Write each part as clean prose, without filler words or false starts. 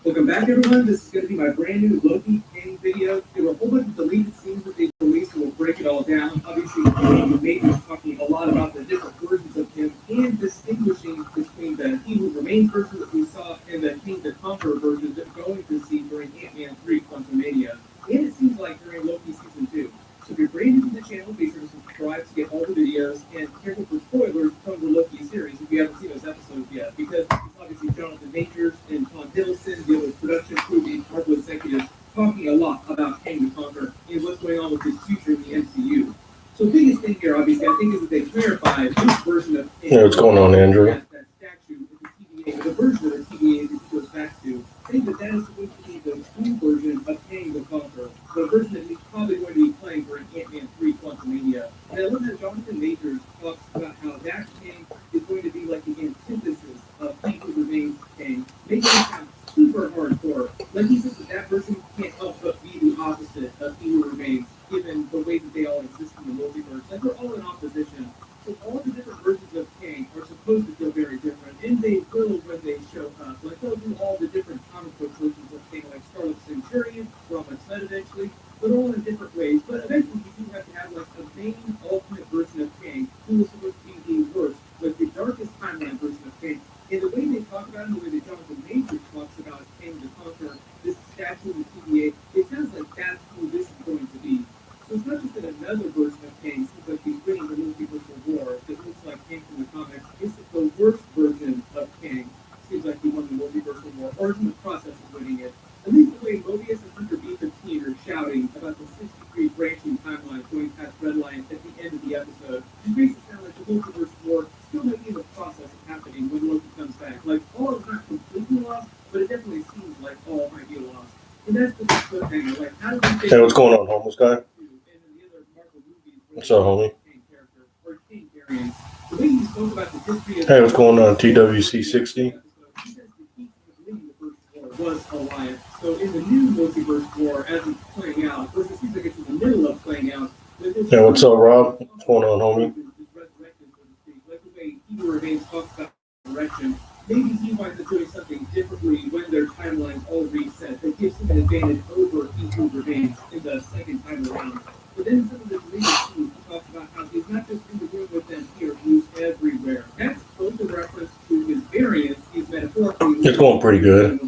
Welcome back, everyone. This is going to be my brand new Loki Kang video. There were a whole bunch of deleted scenes that they released, and we'll break it all down. Obviously, the Major is talking a lot about the different versions of him and distinguishing between the He Who Remains version that we saw and the King the Conqueror version that we're going to see during Ant-Man 3 Quantumania. And it seems like during Loki Season 2. So if you're brand new to the channel, be sure to subscribe to get all the videos, and careful for spoilers from the Loki series if you haven't seen those episodes yet, because it's obviously Jonathan Majors and Tom Hiddleston, the other production crew, the Marvel executives, talking a lot about Kang the Conqueror and what's going on with his future in the MCU. So the biggest thing here, obviously, I think, is that they clarified which version of Kang. Yeah, what's going on, Andrew? That statue in the TVA, the version of the TVA that he goes back to. I think that is supposed to be the true version of Kang the Conqueror, the version that he's probably going to be playing during Ant-Man 3 Quantumania. And I love that Jonathan Majors talks about how that Kang is going to be like the antithesis of He Who Remains Kang, making it sound super hardcore. Like he says that version can't help but be the opposite of He Who Remains, given the way that they all exist in the multiverse. Like they're all in opposition. So all the different versions of Kang are supposed to feel very different, and they will when they show up. Like they'll do all the different comic book versions of Kang, like Scarlet Centurion, Robert Smith eventually, but all in different ways. But eventually you do have to have like a main ultimate version of Kang who is supposed to be the worst, like the darkest timeline version of Kang. And the way they talk about it, the way that Jonathan Majors talks about Kang the Conqueror, this statue in the TVA, it sounds like that's who this is going to be. So it's not just that another version of Kang seems like he's winning the multiversal war that looks like Kang from the comics. It's the worst version of Kang. Seems like he won the multiversal war, or is in the process of winning it. At least the way Mobius and Hunter B-15 are shouting about the 63 branching timelines going past Red Line at the end of the episode, it makes it sound like the multiverse war still might be in the process of happening when Loki comes back. Like, all is not completely lost, but it definitely seems like all might be lost. And that's the cliffhanger. Like, how do we think... Hey, what's going on, homeless guy? What's up, homie? Hey, what's going on, TWC60? Was Alliance. So in the new multiverse war, as it's playing out, or it seems like it's in the middle of playing out. Hey, what's up, Rob? What's going on, homie? Like the way He Who Remains talks about resurrection, maybe he winds up doing something differently when their timelines all reset that gives him an advantage over He Who Remains in the second time around. But then some of the deleted scenes, he talks about how he's not just in the room with them here, he's everywhere. That's both a reference to his variance, he's metaphorically... It's going pretty good.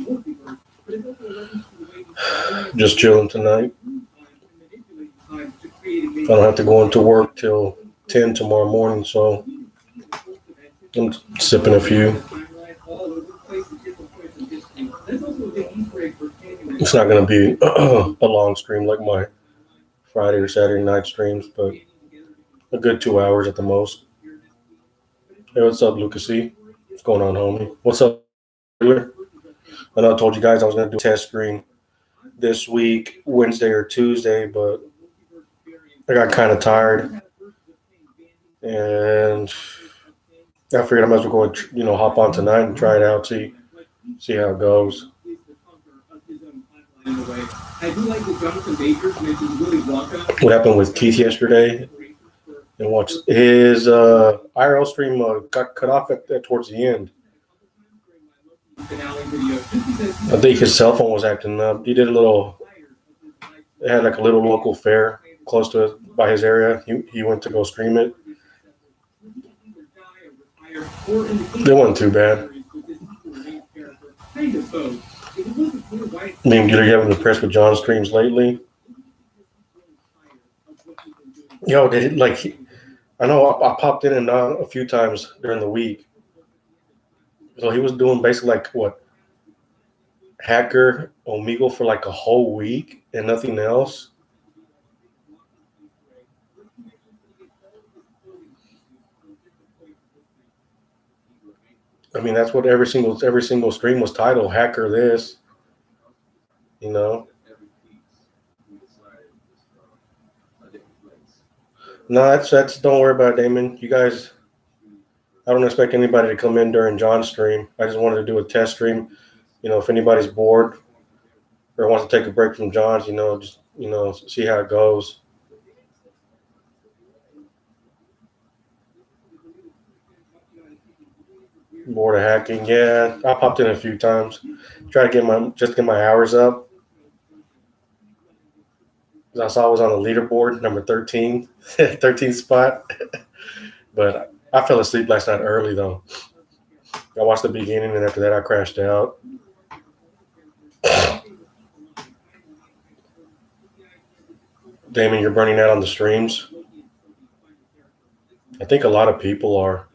Just chilling tonight. I don't have to go into work till 10 tomorrow morning, so I'm sipping a few. It's not going to be a long stream like my Friday or Saturday night streams, but a good 2 hours at the most. Hey, what's up, Lucas E? What's going on, homie? What's up, Taylor? I know I told you guys I was going to do a test stream this week, Wednesday or Tuesday, but I got kind of tired, and I figured I might as well go, hop on tonight and try it out, see how it goes. What happened with Keith yesterday? And watch his IRL stream got cut off towards the end. I think his cell phone was acting up. He did it had like a little local fair close to by his area. He went to go stream it. It wasn't too bad. I mean, you haven't been impressed with John's streams lately? Yo, I know I popped in and out a few times during the week. So he was doing basically like what? Hacker Omegle for like a whole week and nothing else. I mean, that's what every single stream was titled, Hacker this, No, that's don't worry about it, Damon. You guys, I don't expect anybody to come in during John's stream. I just wanted to do a test stream. If anybody's bored or wants to take a break from John's, just see how it goes. Bored of hacking. Yeah, I popped in a few times. Try to get my hours up. 'Cause I saw I was on the leaderboard, number 13, 13th spot. But I fell asleep last night early though. I watched the beginning, and after that, I crashed out. Damon, you're burning out on the streams. I think a lot of people are.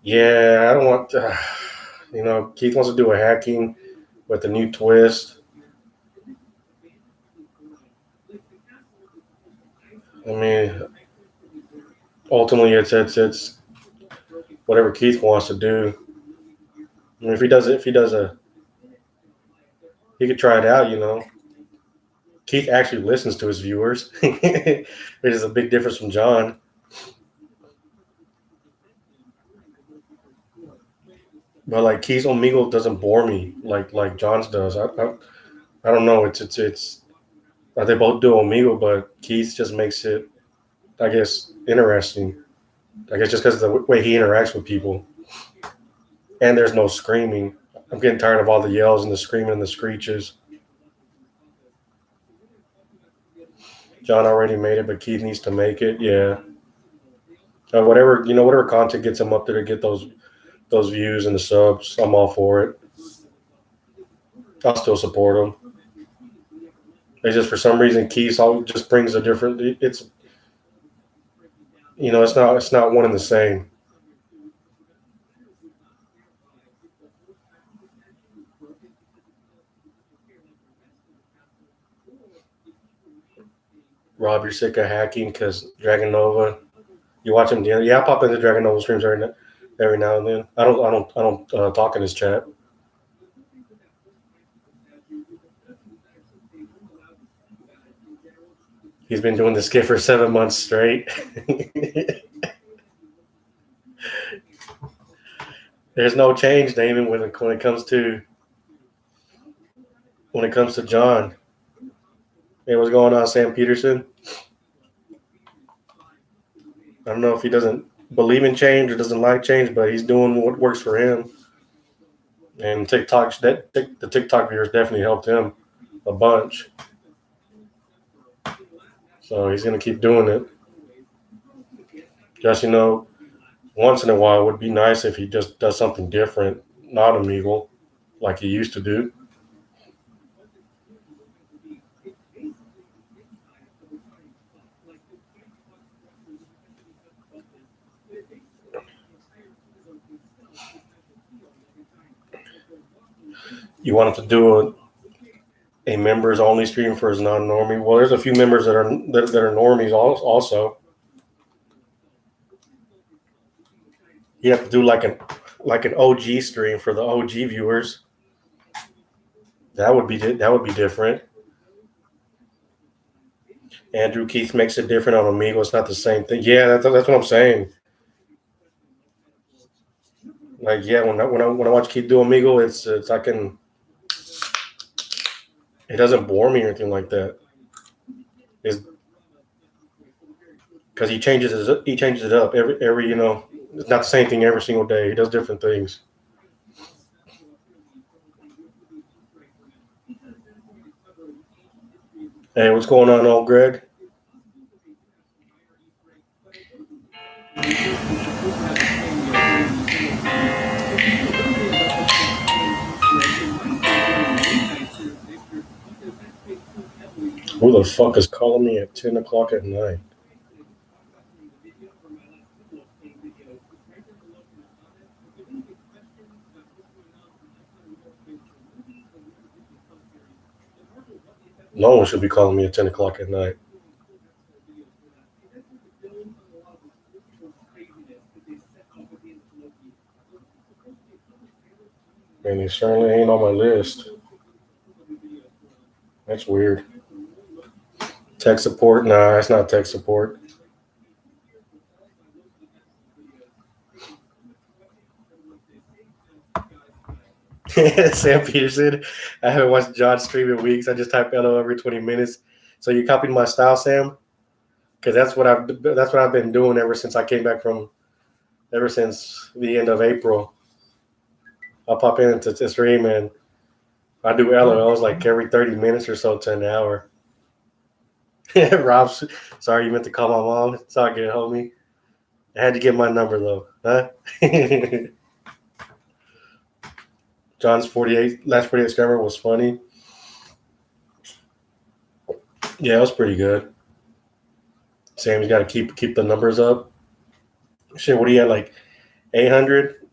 Yeah, I don't want. Keith wants to do a hacking with a new twist. I mean, ultimately, it's whatever Keith wants to do. I mean, he could try it out. Keith actually listens to his viewers, which is a big difference from John. But like Keith's Omegle doesn't bore me like John's does. I don't know. It's they both do Omegle, but Keith just makes it, I guess, interesting. I guess just because of the way he interacts with people, and there's no screaming. I'm getting tired of all the yells and the screaming and the screeches. John already made it, but Keith needs to make it. Yeah. Whatever content gets him up there to get those views and the subs, I'm all for it. I'll still support him. It's just for some reason Keith just brings a different. It's not one and the same. Rob, you're sick of hacking because Dragon Nova. You watch him? Yeah, I pop into Dragon Nova streams every now and then. I don't talk in his chat. He's been doing this skit for 7 months straight. There's no change, Damon, when it comes to John. Hey, what's going on, Sam Peterson? I don't know if he doesn't believe in change or doesn't like change, but he's doing what works for him. And the TikTok viewers definitely helped him a bunch. So he's gonna keep doing it. Just once in a while, it would be nice if he just does something different, not Omegle, like he used to do. You want him to do a members only stream for his non-normie? Well, there's a few members that are normies also. You have to do like an OG stream for the OG viewers. That would be different. Andrew Keith makes it different on Omegle. It's not the same thing. Yeah, that's what I'm saying. Like, yeah, when I watch Keith do Omegle, it's I can. It doesn't bore me or anything like that. It's because he changes it up every it's not the same thing every single day. He does different things. Hey, what's going on, old Greg? Who the fuck is calling me at 10 o'clock at night? No one should be calling me at 10 o'clock at night. And he certainly ain't on my list. That's weird. Tech support? Nah, that's not tech support. Sam Peterson. I haven't watched John stream in weeks. I just type LO every 20 minutes. So you copied my style, Sam? Because that's what I've been doing ever since the end of April. I'll pop into the stream and I do LOLs like every 30 minutes or so to an hour. Rob, sorry you meant to call my mom. It's all good, homie. I had to get my number though, huh? John's last 48 scammer was funny. Yeah, it was pretty good. Sam's got to keep the numbers up. Shit, what do you at, like 800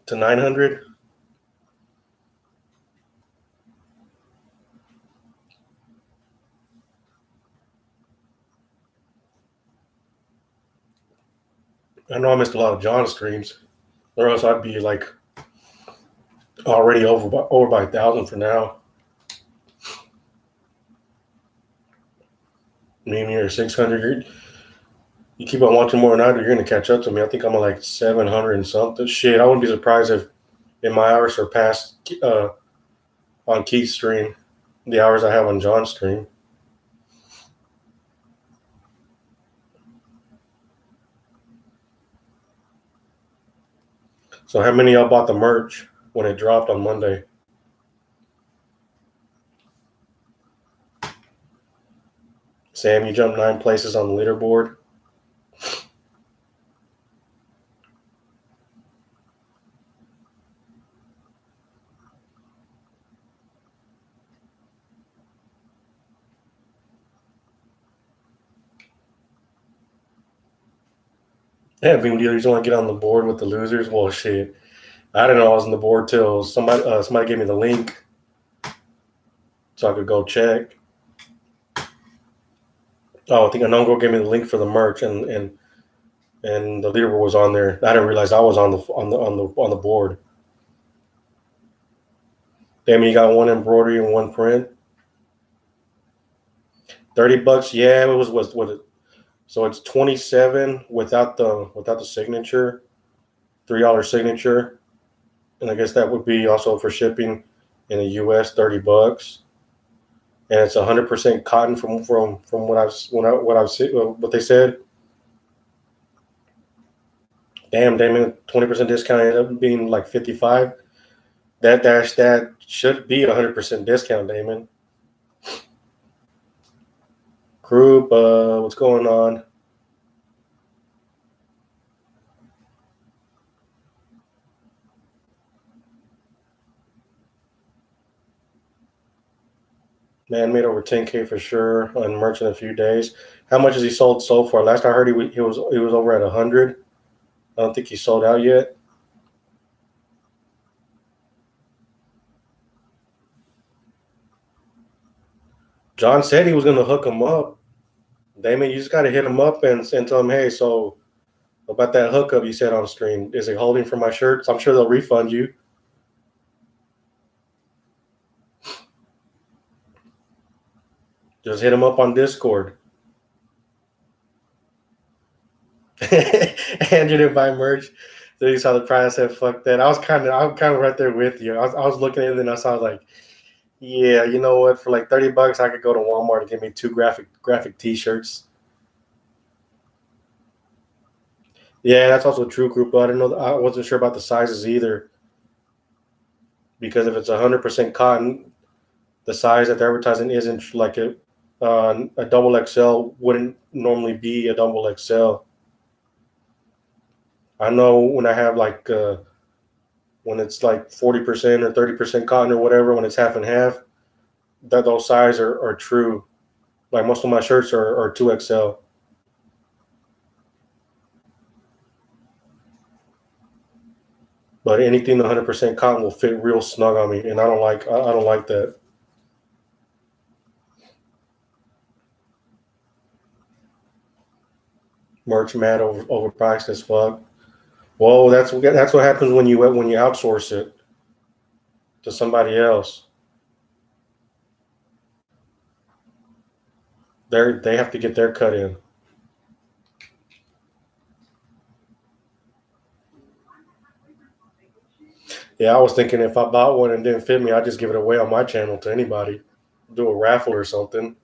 to 900? I know I missed a lot of John streams, or else I'd be like already over by 1,000 for now. Maybe you're 600. You keep on watching more than I do, you're gonna catch up to me. I think I'm at like 700 and something. Shit, I wouldn't be surprised if in my hours surpassed on Keith's stream the hours I have on John's stream. So how many of y'all bought the merch when it dropped on Monday? Sam, you jumped 9 places on the leaderboard. Yeah, being the reason want to get on the board with the losers. Well, shit, I didn't know I was on the board till somebody gave me the link so I could go check. Oh, I think Anongo gave me the link for the merch and the leaderboard was on there. I didn't realize I was on the board. Damn, you got one embroidery and one print. $30. Yeah, it was what. So it's 27 without the signature, $3 signature, and I guess that would be also for shipping in the U.S. $30, and it's 100% cotton from what they said. Damn, 20% discount ended up being like 55. That should be 100% discount, Damon. Group, what's going on? Man made over 10K for sure on merch in a few days. How much has he sold so far? Last I heard, he was over at 100. I don't think he sold out yet. John said he was going to hook him up. Damon, you just got to hit him up and tell him, hey, so about that hookup you said on stream, is it holding for my shirts? I'm sure they'll refund you. Just hit him up on Discord. Andrew didn't buy merch. So he saw the price and said, fuck that. I'm kind of right there with you. I was looking at it and I saw like, yeah, you know what? For like $30, I could go to Walmart and get me 2 graphic T-shirts. Yeah, that's also true, group. But I wasn't sure about the sizes either. Because if it's 100% cotton, the size that they're advertising isn't like a double XL wouldn't normally be a double XL. I know when I have like when it's like 40% or 30% cotton or whatever, when it's half and half, that those sizes are true. Like most of my shirts are 2XL. But anything 100% cotton will fit real snug on me, and I don't like that. Merch mad overpriced as fuck. Well, that's what happens when you outsource it to somebody else. They have to get their cut in. Yeah, I was thinking if I bought one and didn't fit me, I'd just give it away on my channel to anybody. Do a raffle or something.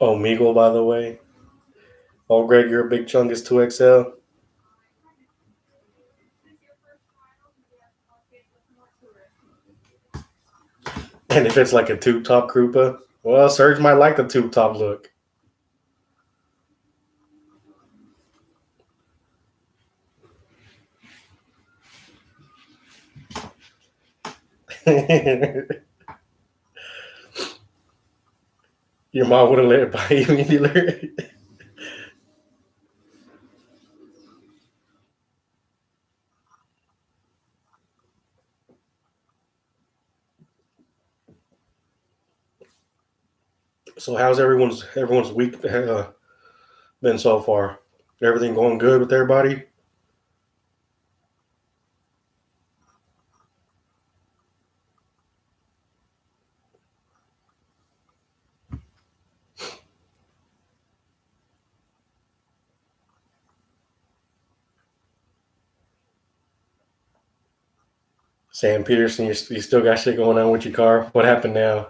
Oh, Meagle, by the way. Oh, Greg, you're a big Chungus 2XL. And if it's like a tube top Krupa, well, Serge might like the tube top look. Your mom wouldn't let it buy you either. So how's everyone's week been so far? Everything going good with everybody? Sam Peterson, you still got shit going on with your car. What happened now?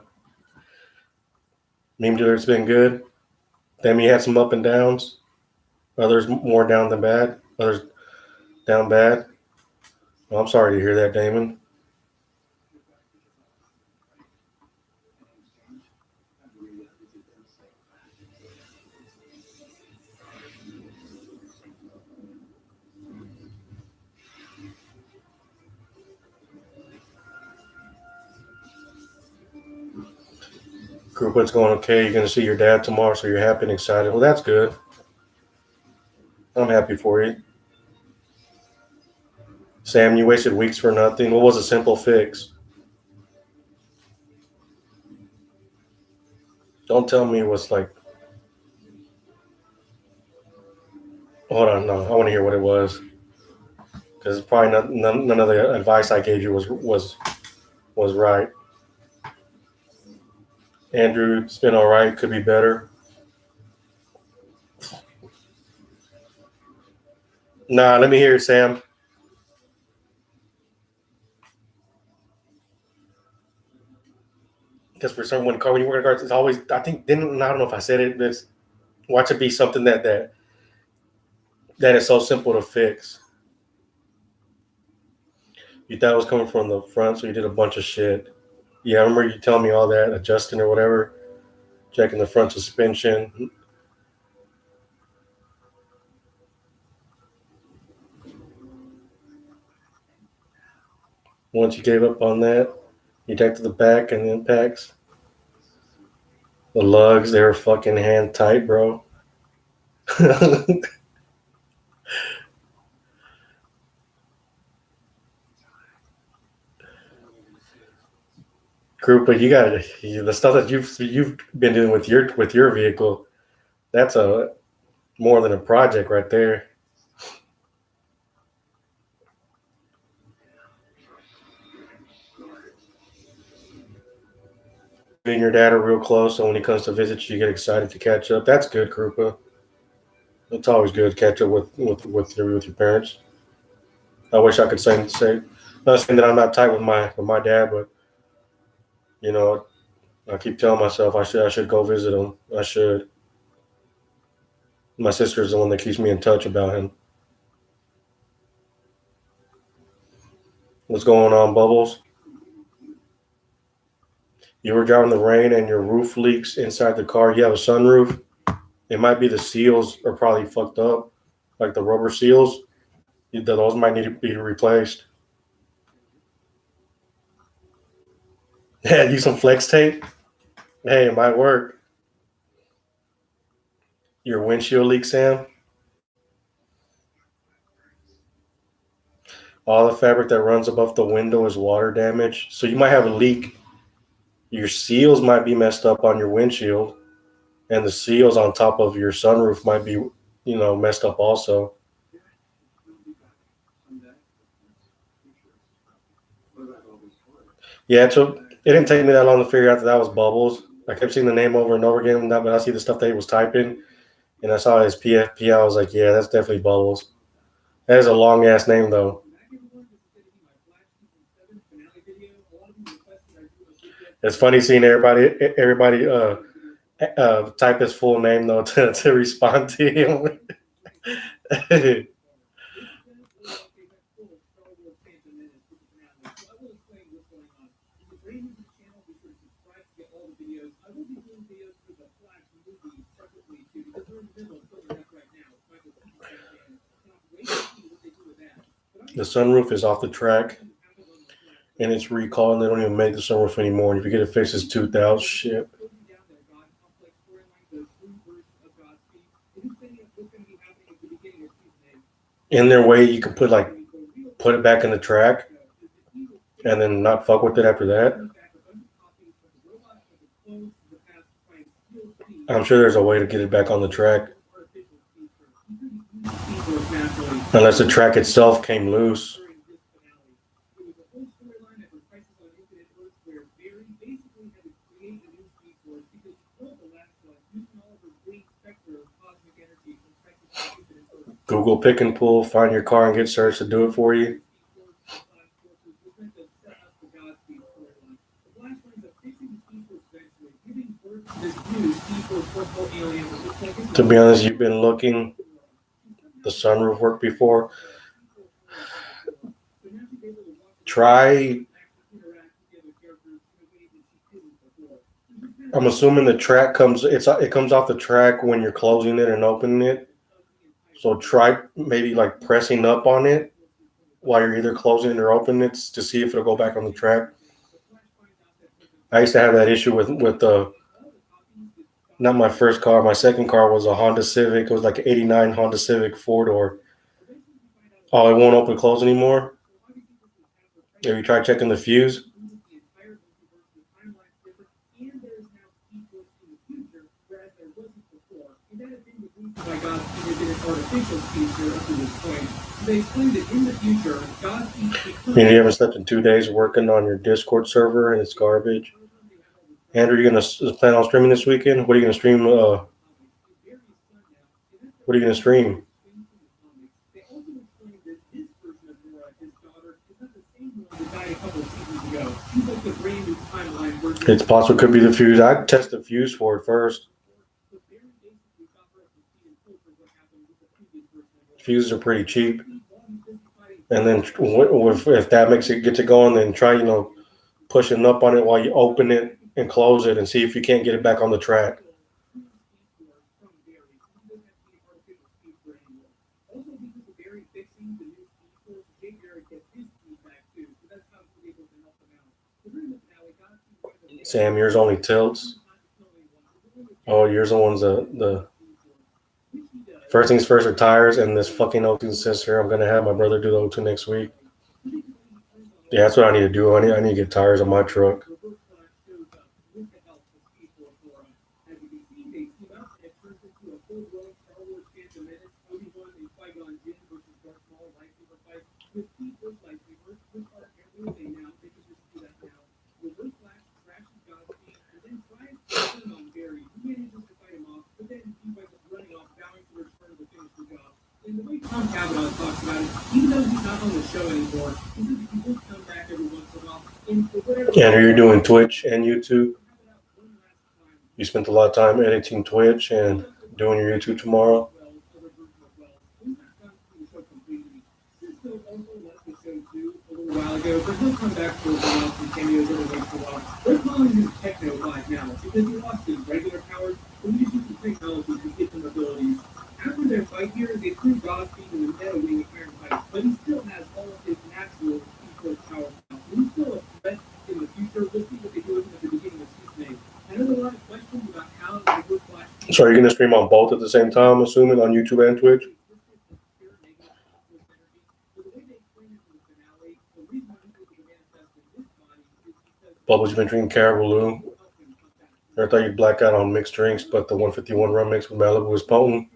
Meme dealer's been good. Then you had some up and downs. Others more down than bad. Others down bad. Well, I'm sorry to hear that, Damon. Group, what's going okay? You're going to see your dad tomorrow, so you're happy and excited. Well, that's good. I'm happy for you. Sam, you wasted weeks for nothing. What was a simple fix? Don't tell me it was like. Hold on, no, I want to hear what it was because probably none of the advice I gave you was right. Andrew, it's been all right. Could be better. Nah, let me hear it, Sam. Because for someone when you work in cards, it's always I don't know if I said it, but watch it be something that is so simple to fix. You thought it was coming from the front, so you did a bunch of shit. Yeah, I remember you telling me all that, adjusting or whatever, checking the front suspension. Once you gave up on that, you checked to the back and the impacts. The lugs, they were fucking hand tight, bro. Group, but you got the stuff that you've been doing with your vehicle. That's a more than a project right there. Me and your dad are real close, so when he comes to visit you, get excited to catch up. That's good, Krupa. It's always good to catch up with your parents. I wish I could say not saying that I'm not tight with my dad, but you know, I keep telling myself I should go visit him. I should. My sister's the one that keeps me in touch about him. What's going on, Bubbles? You were driving the rain and your roof leaks inside the car. You have a sunroof. It might be the seals are probably fucked up, like the rubber seals. Those might need to be replaced. Yeah, use some flex tape. Hey, it might work. Your windshield leak, Sam. All the fabric that runs above the window is water damage. So you might have a leak. Your seals might be messed up on your windshield, and the seals on top of your sunroof might be, messed up also. Yeah, so it didn't take me that long to figure out that was Bubbles. I kept seeing the name over and over again, but I see the stuff that he was typing. and I saw his PFP. I was like, yeah, that's definitely Bubbles. That is a long ass name though. It's funny seeing everybody type his full name though to respond to him. The sunroof is off the track and it's recalled and they don't even make the sunroof anymore. And if you get it fixed, it's $2,000 shit. In their way, you can put it back in the track and then not fuck with it after that. I'm sure there's a way to get it back on the track. Unless the track itself came loose. Google Pick and Pull, find your car and get search to do it for you. To be honest, you've been looking the sunroof work before. Try. I'm assuming the track comes off the track when you're closing it and opening it. So try maybe like pressing up on it while you're either closing it or opening it to see if it'll go back on the track. I used to have that issue with not my first car. My second car was a Honda Civic. It was like an 89 Honda Civic 4-door. Oh, it won't open and close anymore? Have you tried checking the fuse? You haven't slept in 2 days working on your Discord server and it's garbage. Andrew, you gonna plan on streaming this weekend? What are you gonna stream? What are you gonna stream? It's possible it could be the fuse. I'd test the fuse for it first. Fuses are pretty cheap. And then if that makes it get to going, then try, pushing up on it while you open it and close it and see if you can't get it back on the track. Sam, yours only tilts. Oh, yours the ones the first things first are tires and this fucking O2 sensor. I'm gonna have my brother do the O2 next week. Yeah, that's what I need to do. I need to get tires on my truck. Andrew, you're doing Twitch and YouTube. You spent a lot of time editing Twitch and doing your YouTube tomorrow. While ago, but he'll come back for a while from cameos every once in a while. They're calling him Techno Live now because he lost his regular powers, but we just use the technology to get them abilities. After their fight here, they threw Godspeed in the Metal Wing of Iron Fight, but he still has all of his natural Speed power now. He's still a threat in the future. We'll see what they do with him at the beginning of season 8. I know there are a lot of questions about how the Good Flash. So are you going to stream on both at the same time, assuming on YouTube and Twitch? Bubbles, you've been drinking Caribou. I thought you'd black out on mixed drinks, but the 151 rum mix with Malibu is potent.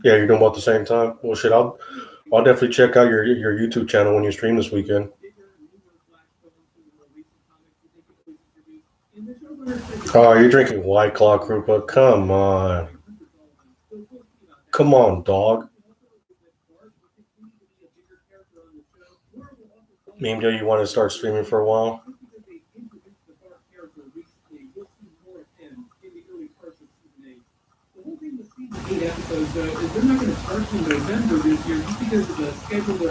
Yeah, you're doing about the same time. Well, shit, I'll definitely check out your YouTube channel when you stream this weekend. Oh, you're drinking White Claw, Krupa. Come on. Come on, dog. Maybe you want to start streaming for a while.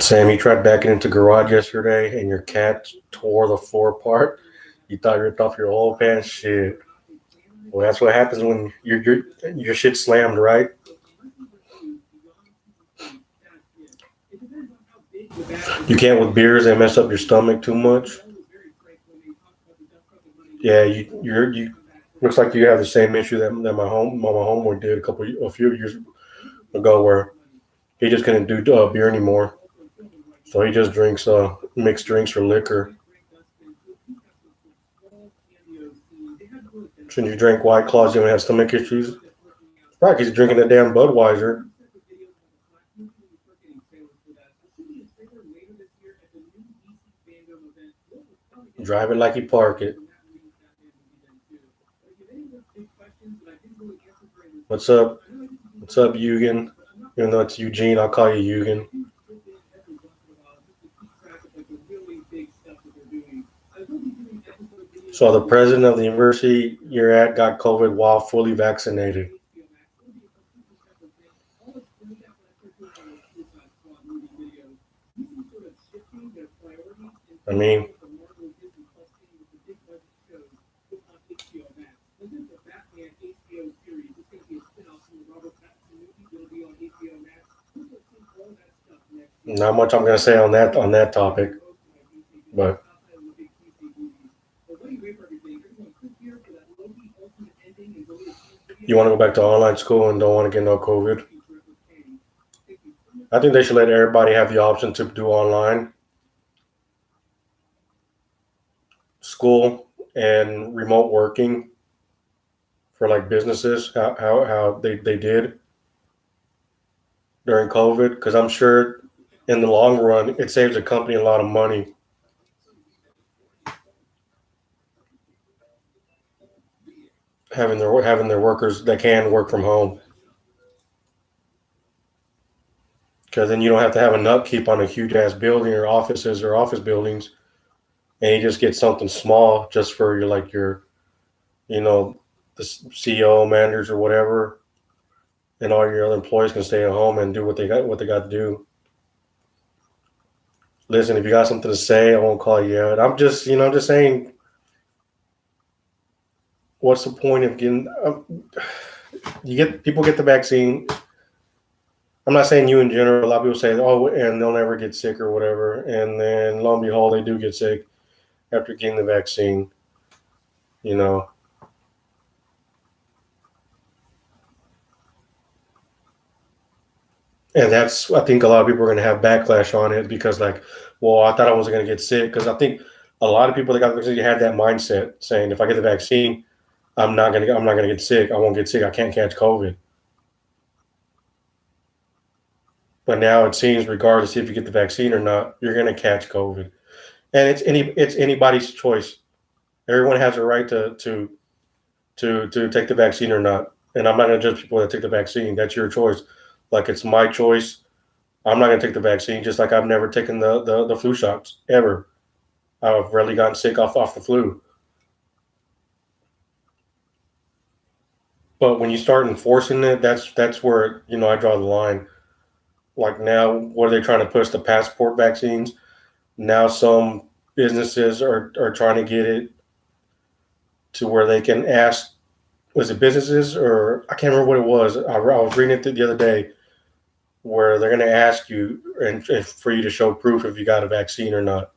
Sam, you tried backing into garage yesterday, and your cat tore the floor apart. You thought you ripped off your whole pants. Shit. Well, that's what happens when your shit slammed, right? You can't with beers; they mess up your stomach too much. Yeah, you looks like you have the same issue that my homeboy did a few years ago, where he just couldn't do beer anymore, so he just drinks mixed drinks or liquor. Since you drink White Claws, you don't have stomach issues. Right, he's drinking a damn Budweiser. Drive it like you park it. What's up? What's up, Eugen? Even though it's Eugene, I'll call you Eugen. So the president of the university you're at got COVID while fully vaccinated. I mean, not much I'm gonna say on that topic, but you want to go back to online school and don't want to get no COVID. I think they should let everybody have the option to do online school and remote working for like businesses, how they did during COVID, because I'm sure in the long run it saves the company a lot of money. Having their workers that can work from home, because then you don't have to have an upkeep on a huge ass building or offices or office buildings, and you just get something small just for your the CEO, managers, or whatever, and all your other employees can stay at home and do what they got to do. Listen, if you got something to say, I won't call you out. I'm just saying. What's the point of getting? People get the vaccine. I'm not saying you in general. A lot of people say, "Oh, and they'll never get sick or whatever," and then lo and behold, they do get sick after getting the vaccine. You know, and that's, I think a lot of people are going to have backlash on it because, like, well, I thought I wasn't going to get sick, because I think a lot of people that got the vaccine had that mindset, saying, if I get the vaccine, I'm not gonna get sick. I won't get sick. I can't catch COVID. But now it seems, regardless if you get the vaccine or not, you're gonna catch COVID, and it's anybody's choice. Everyone has a right to take the vaccine or not. And I'm not gonna judge people that take the vaccine. That's your choice. Like, it's my choice. I'm not gonna take the vaccine. Just like I've never taken the flu shots ever. I've rarely gotten sick off the flu. But when you start enforcing it, that's where I draw the line. Like, now, what are they trying to push, the passport vaccines? Now some businesses are trying to get it to where they can ask, was it businesses, or I can't remember what it was. I was reading it the other day, where they're going to ask you and for you to show proof if you got a vaccine or not.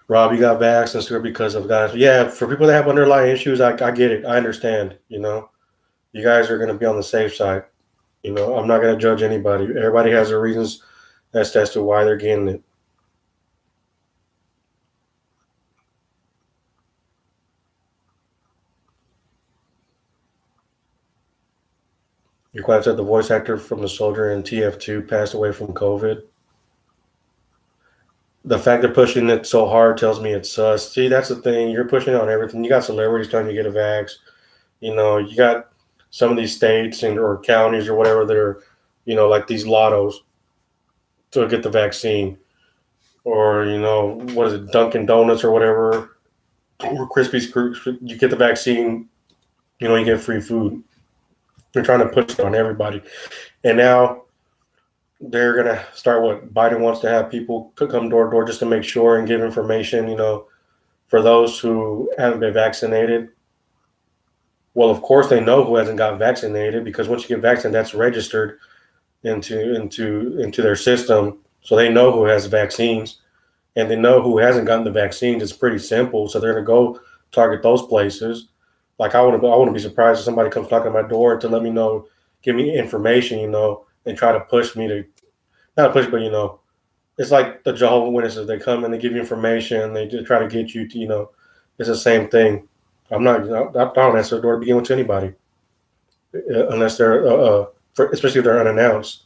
Rob, you got vaccinated because of guys. Yeah, for people that have underlying issues, I get it. I understand. You guys are going to be on the safe side. I'm not going to judge anybody. Everybody has their reasons as to why they're getting it. You glad that the voice actor from the soldier in TF2 passed away from COVID? The fact they're pushing it so hard tells me it's sus. See, that's the thing. You're pushing on everything. You got celebrities trying to get a vax. You got some of these states and or counties or whatever that are, like these lottos to get the vaccine. Or, what is it, Dunkin' Donuts or whatever, or Krispy's, you get the vaccine, you get free food. They're trying to push it on everybody. And now they're going to start what Biden wants to have people come door to door just to make sure and give information, for those who haven't been vaccinated. Well, of course, they know who hasn't got vaccinated because once you get vaccinated, that's registered into their system. So they know who has vaccines and they know who hasn't gotten the vaccines. It's pretty simple. So they're going to go target those places. Like I wouldn't be surprised if somebody comes knocking on my door to let me know, give me information, and try to push me to, not push, but it's like the Jehovah's Witnesses. They come and they give you information. They try to get you to, it's the same thing. I don't answer the door to begin with to anybody, unless they're, especially if they're unannounced.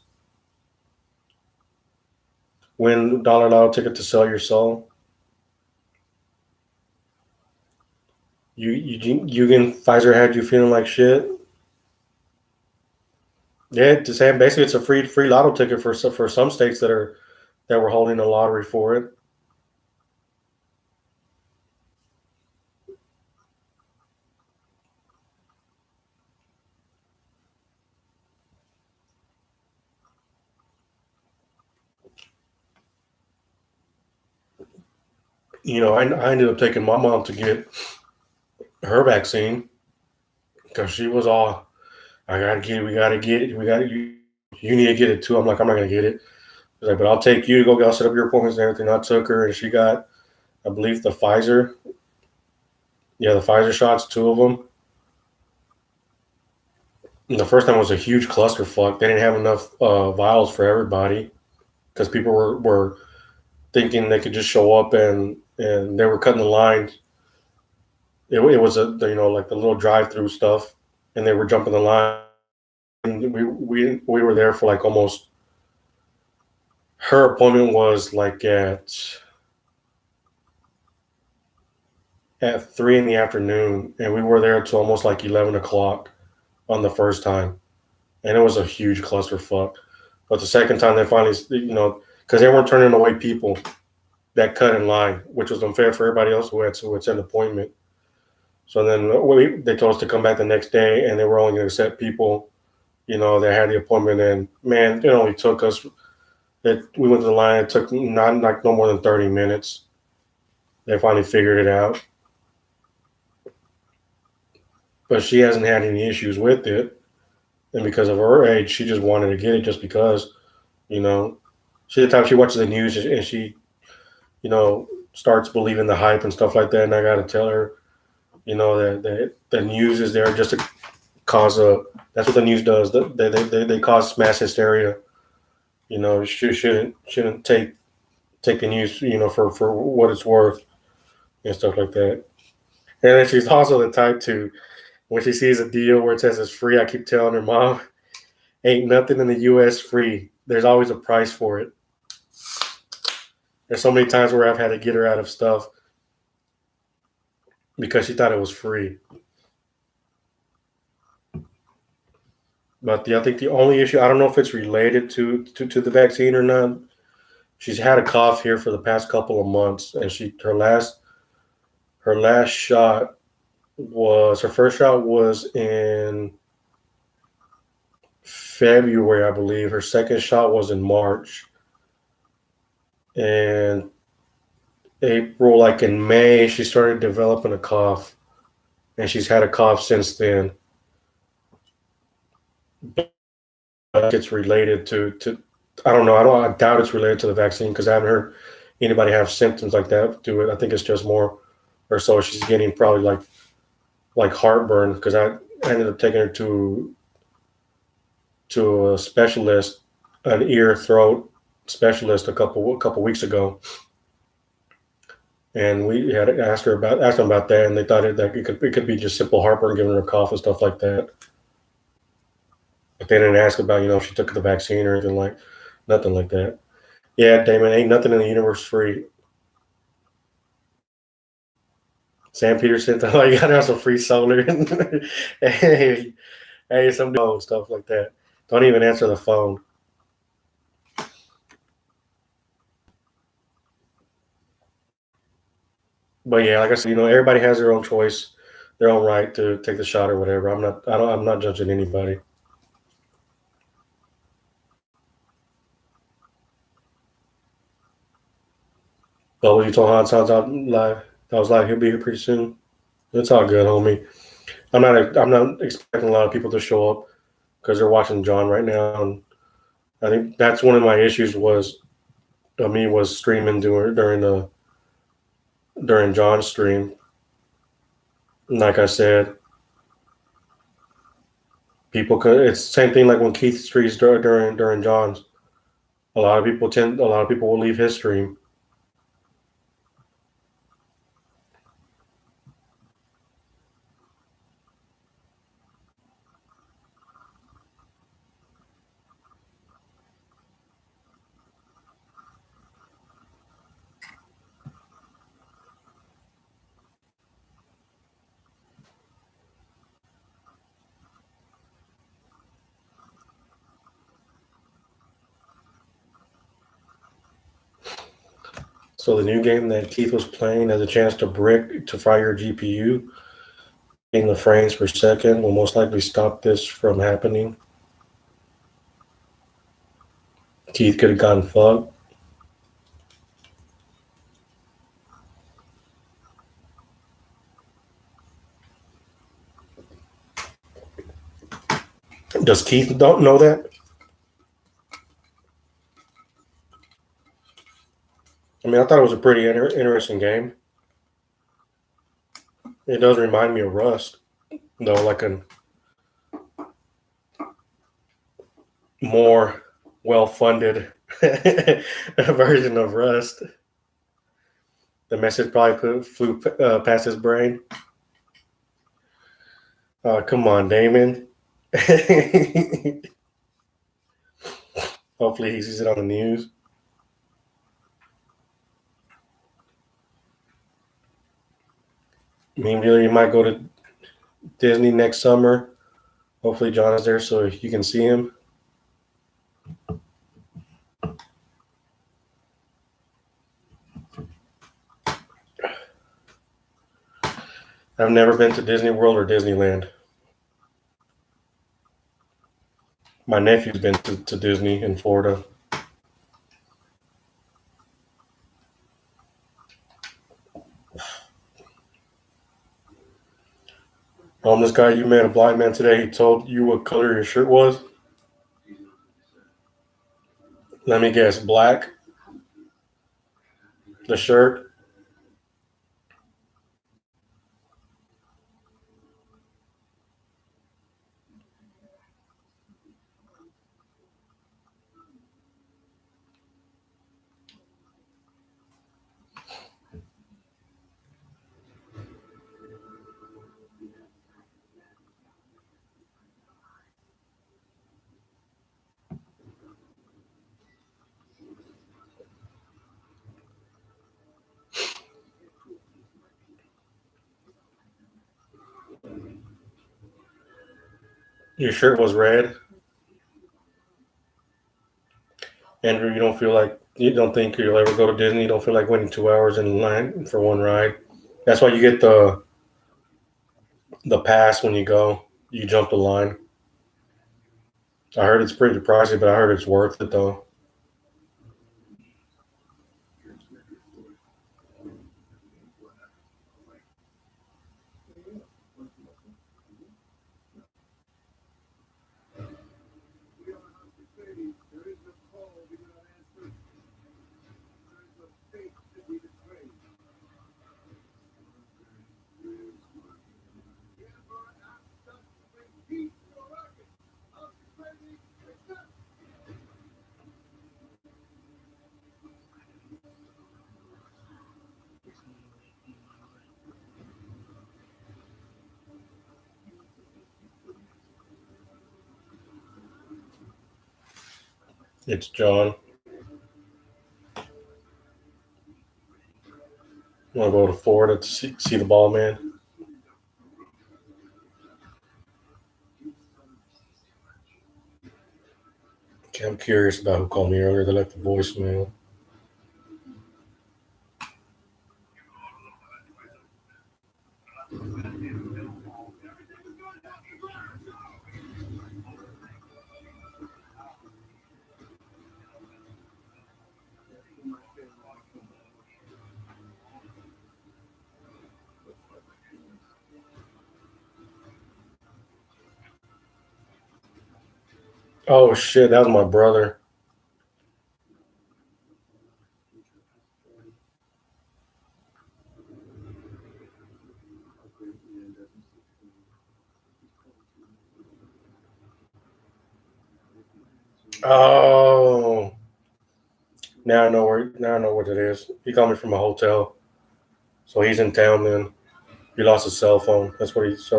Win dollar lotto ticket to sell your soul. You Pfizer had you feeling like shit. Yeah, to say basically it's a free lotto ticket for some states that were holding a lottery for it. I ended up taking my mom to get her vaccine because she was all, I gotta get it, we gotta get it, you need to get it too. I'm like, I'm not gonna get it. She's like, but I'll take you to go. I'll set up your appointments and everything. I took her and she got, I believe, the Pfizer. Yeah, the Pfizer shots, 2 of them. And the first time was a huge clusterfuck. They didn't have enough vials for everybody because people were thinking they could just show up and they were cutting the line. It was like the little drive-through stuff, and they were jumping the line. And we were there for like almost. Her appointment was like at 3 in the afternoon, and we were there till almost like 11 o'clock on the first time, and it was a huge clusterfuck. But the second time, they finally, because they weren't turning away people that cut in line, which was unfair for everybody else who had an appointment. So then they told us to come back the next day, and they were only going to accept people, that had the appointment. And man, it only took us. We went to the line. It took not like no more than 30 minutes. They finally figured it out. But she hasn't had any issues with it, and because of her age, she just wanted to get it just because, she's the type she watches the news and she, starts believing the hype and stuff like that. And I got to tell her, that the news is there just to cause that's what the news does. They cause mass hysteria. She shouldn't take the news, for what it's worth and stuff like that. And then she's also the type to, when she sees a deal where it says it's free, I keep telling her, Mom, ain't nothing in the U.S. free. There's always a price for it. There's so many times where I've had to get her out of stuff because she thought it was free. But I think the only issue, I don't know if it's related to the vaccine or not. She's had a cough here for the past couple of months, and her last shot was, her first shot was in February, I believe. Her second shot was in March. And April, like in May, she started developing a cough. And she's had a cough since then. But it's related to I don't know. I doubt it's related to the vaccine because I haven't heard anybody have symptoms like that do it. I think it's just more or so she's getting probably like heartburn because I ended up taking her to a specialist, an ear throat specialist a couple weeks ago, and we had asked them about that, and they thought it could be just simple heartburn, giving her a cough and stuff like that. But they didn't ask about, if she took the vaccine or anything nothing like that. Yeah, Damon, ain't nothing in the universe free. Sam Peterson, like, you gotta have some free solar. hey, some stuff like that. Don't even answer the phone. But yeah, like I said, everybody has their own choice, their own right to take the shot or whatever. I'm not judging anybody. But when you told Hans out live, I was like, he'll be here pretty soon. It's all good, homie. I'm not expecting a lot of people to show up because they're watching John right now, and I think that's one of my issues was me was streaming during John's stream. And like I said, people could. It's the same thing like when Keith streams during John's. A lot of people will leave his stream. So the new game that Keith was playing has a chance to fry your GPU. In the frames per second will most likely stop this from happening. Keith could have gotten fucked. Does Keith don't know that? I mean, I thought it was a pretty interesting game. It does remind me of Rust, though, like a more well-funded version of Rust. The message probably flew past his brain. Come on, Damon. Hopefully he sees it on the news. Maybe you might go to Disney next summer. Hopefully John is there so you can see him. I've never been to Disney World or Disneyland. My nephew's been to Disney in Florida. This guy you met, a blind man today, he told you what color your shirt was? Let me guess, black? The shirt? Your shirt was red? Andrew, you don't think you'll ever go to Disney? You don't feel like waiting 2 hours in line for one ride? That's why you get the pass when you go. You jump the line. I heard it's pretty pricey, but I heard it's worth it though. It's John. Want to go to Florida to see the ball man? Okay, I'm curious about who called me earlier. They left the voicemail. Oh shit, that was my brother. Oh, now I know what it is. He called me from a hotel, so he's in town. Then he lost his cell phone. That's what he's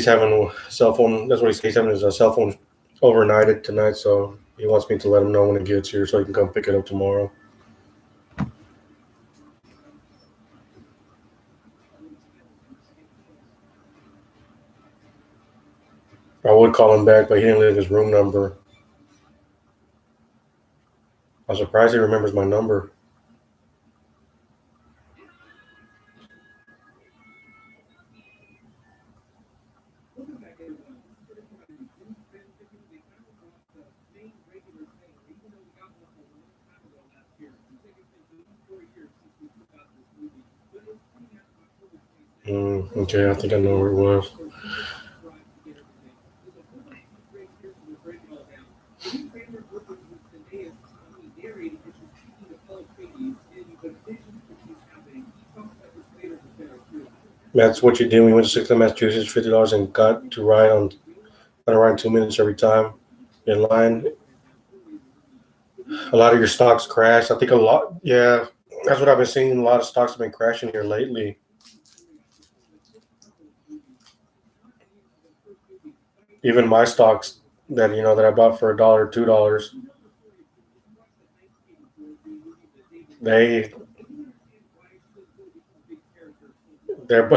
having a cell phone. That's what he's having his cell phone overnighted tonight. So he wants me to let him know when it gets here, so he can come pick it up tomorrow. I would call him back, but he didn't leave his room number. I'm surprised he remembers my number. Okay, I think I know where it was. That's what you did when you went to 6 Massachusetts, $50 and got to ride on a ride 2 minutes every time in line. A lot of your stocks crashed. I think a lot, yeah, that's what I've been seeing. A lot of stocks have been crashing here lately. Even my stocks that I bought for $1, $2, they they're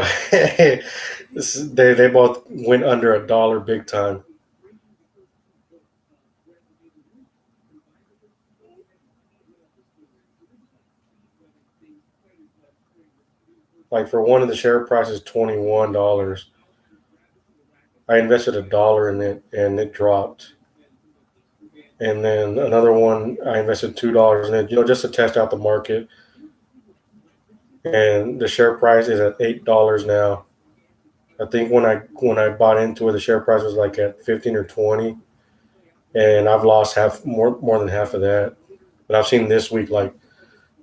they both went under $1 big time. Like for one of the share price is $21. I invested $1 in it and it dropped. And then another one I invested $2 in it, just to test out the market. And the share price is at $8 now. I think when I bought into it, the share price was like at 15 or 20, and I've lost more than half of that. But I've seen this week, like,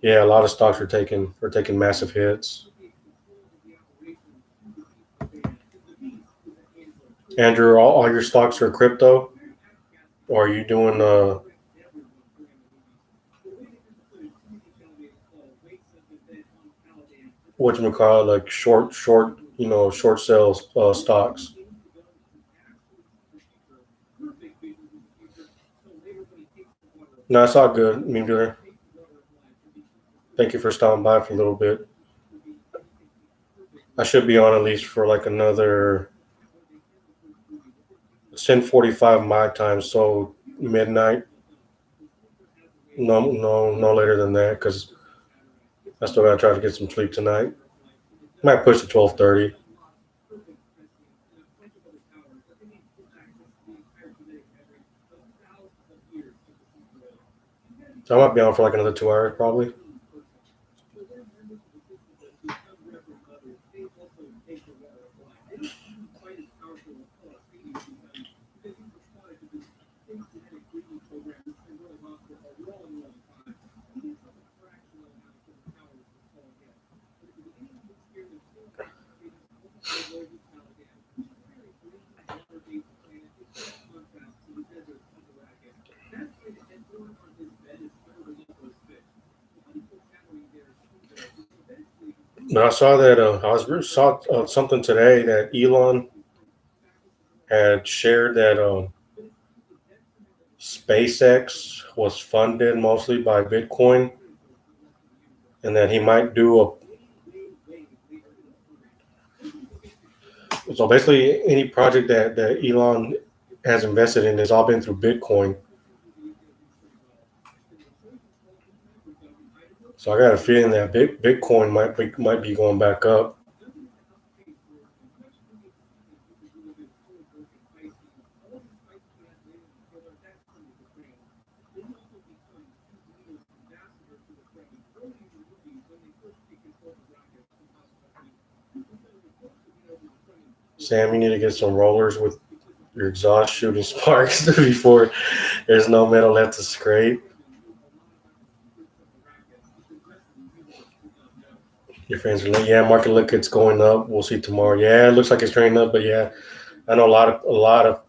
yeah, a lot of stocks are taking massive hits. Andrew, all your stocks are crypto, or are you doing what you call it, like short sales stocks? No, it's all good. Me neither. Thank you for stopping by for a little bit. I should be on at least for like another. It's 10:45 my time, so midnight. No later than that, because I still gotta try to get some sleep tonight. Might push to 12:30. So I might be on for like another 2 hours probably. But I saw that saw something today that Elon had shared that SpaceX was funded mostly by Bitcoin, and that he might do a. So basically, any project that Elon has invested in has all been through Bitcoin. So I got a feeling that Bitcoin might be going back up. Sam, you need to get some rollers with your exhaust shooting sparks before there's no metal left to scrape. Your friends are like, yeah, market look, it's going up. We'll see tomorrow. Yeah, it looks like it's trading up, but yeah, I know a lot of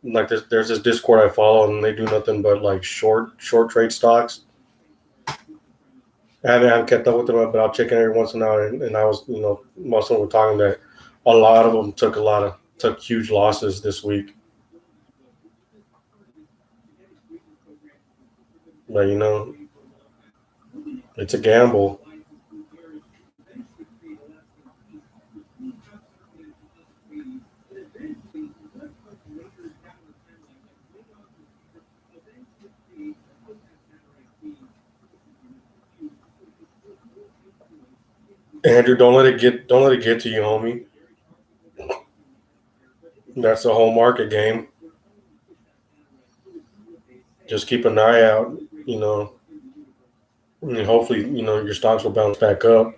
like there's this Discord I follow and they do nothing but like short trade stocks. I haven't kept up with them, but I'll check in every once in a while. And I was, most of them were talking that a lot of them took huge losses this week. But it's a gamble. Andrew, don't let it get to you, homie. That's the whole market game. Just keep an eye out, you know, and hopefully, your stocks will bounce back up.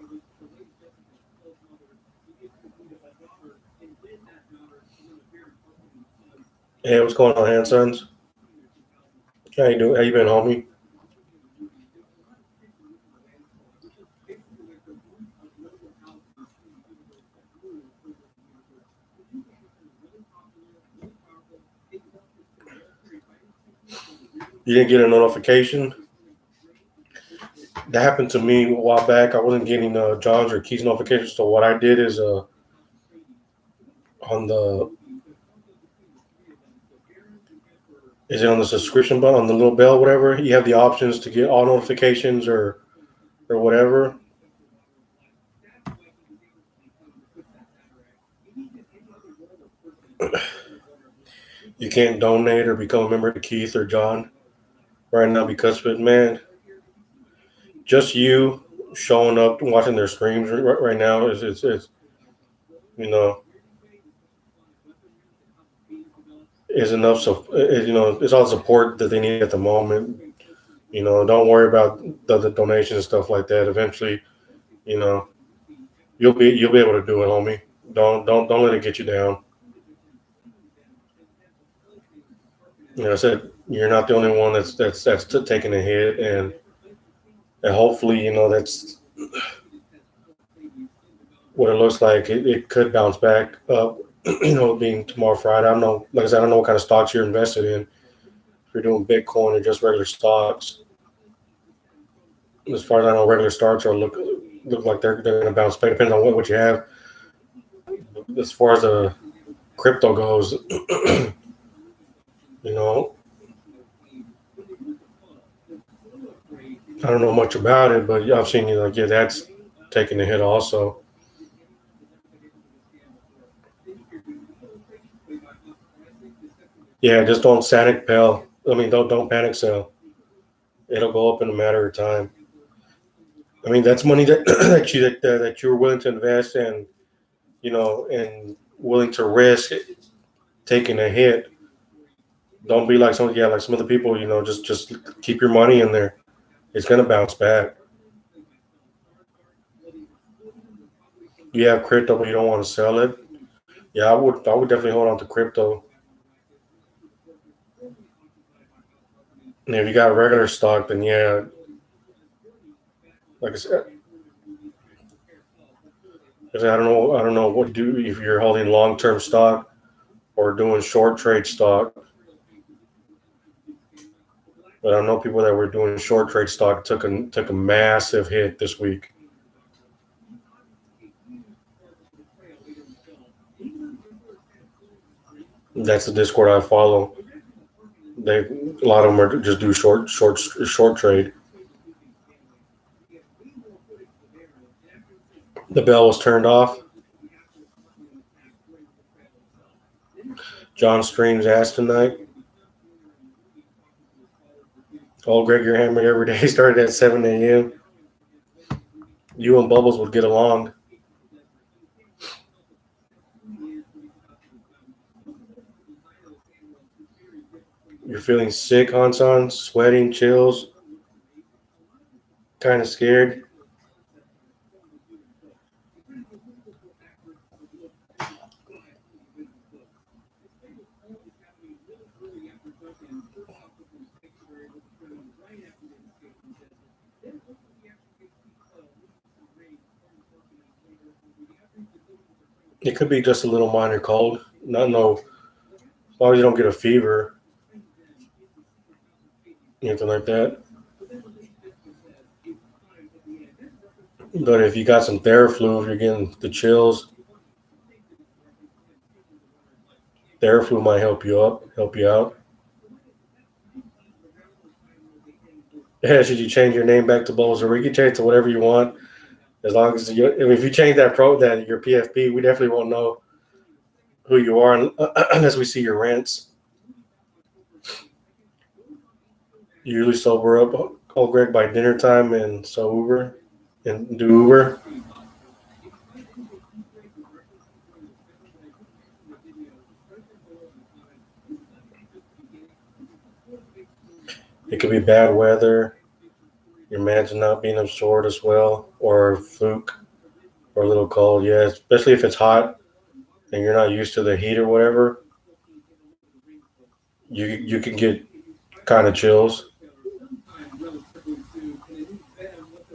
Hey, what's going on, Hansons? How you doing? How you been, homie? You didn't get a notification? That happened to me a while back. I wasn't getting John's or Keys notifications. So what I did is on the is it on the subscription button on the little bell, whatever. You have the options to get all notifications or whatever. You can't donate or become a member to Keith or John right now because of it, man. Just you showing up and watching their streams right now is you know is enough. So it's all support that they need at the moment. Don't worry about the donations and stuff like that. Eventually, you know, you'll be able to do it, homie. Don't let it get you down. I said you're not the only one that's taking a hit, and hopefully, that's what it looks like. It could bounce back up. Being tomorrow Friday. I don't know. Like I said, I don't know what kind of stocks you're invested in. If you're doing Bitcoin or just regular stocks. As far as I know, regular stocks are look like they're going to bounce back. Depends on what you have. As far as the crypto goes, you know, I don't know much about it, but I've seen that's taking a hit also. Yeah, just don't panic sell. I mean, don't panic sell. It'll go up in a matter of time. I mean, that's money that that you're willing to invest and and willing to risk taking a hit. Don't be like some other people. Just keep your money in there. It's gonna bounce back. You have crypto, but you don't want to sell it. Yeah, I would definitely hold on to crypto. And if you got regular stock, then yeah, like I said, I don't know what to do if you're holding long term stock or doing short trade stock. But I know people that were doing short trade stock took a massive hit this week. That's the Discord I follow. a lot of them are just do short trade. The bell was turned off. John streams ass tonight. Old Greg, you're hammered every day. Started at 7 a.m. You and Bubbles would get along. You're feeling sick, Hansan, sweating, chills, kind of scared. It could be just a little minor cold. Not no, as long as you don't get a fever, anything like that. But if you got some Theraflu, if you're getting the chills, Theraflu might help you out. Yeah, should you change your name back to Bowles, or you can change it to whatever you want, as long as if you change that your PFP, we definitely won't know who you are unless we see your rants. You usually sober up, call Greg by dinner time, and so Uber and do Uber. It could be bad weather. Your man's not being absorbed as well, or fluke, or a little cold. Yeah, especially if it's hot and you're not used to the heat or whatever. You can get kind of chills,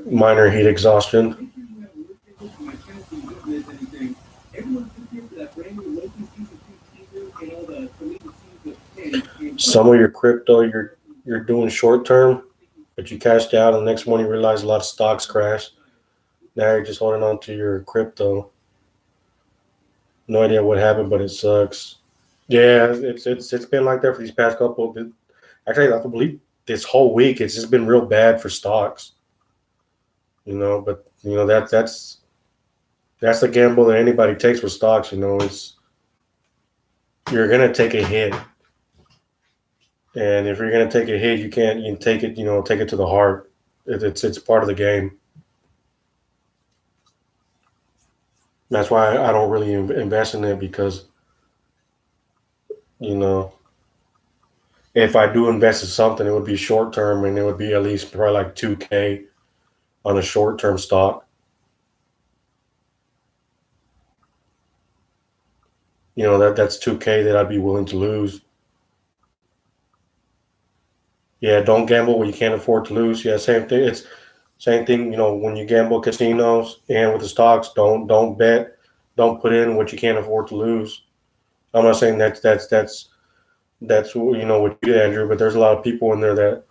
minor heat exhaustion. Some of your crypto you're doing short term, but you cashed out, and the next morning you realize a lot of stocks crashed. Now you're just holding on to your crypto. No idea what happened, but it sucks. Yeah, it's been like that for these past couple. Actually, I believe this whole week it's just been real bad for stocks. But that's the gamble that anybody takes with stocks. It's you're gonna take a hit, and if you're gonna take a hit, you can take it. Take it to the heart. It's part of the game. That's why I don't really invest in it, because if I do invest in something, it would be short term, and it would be at least probably like $2,000 on a short term stock. That's $2,000 that I'd be willing to lose. Yeah, don't gamble what you can't afford to lose. Yeah, same thing. It's same thing. When you gamble casinos and with the stocks, don't bet, don't put in what you can't afford to lose. I'm not saying that's what you did, Andrew, but there's a lot of people in there that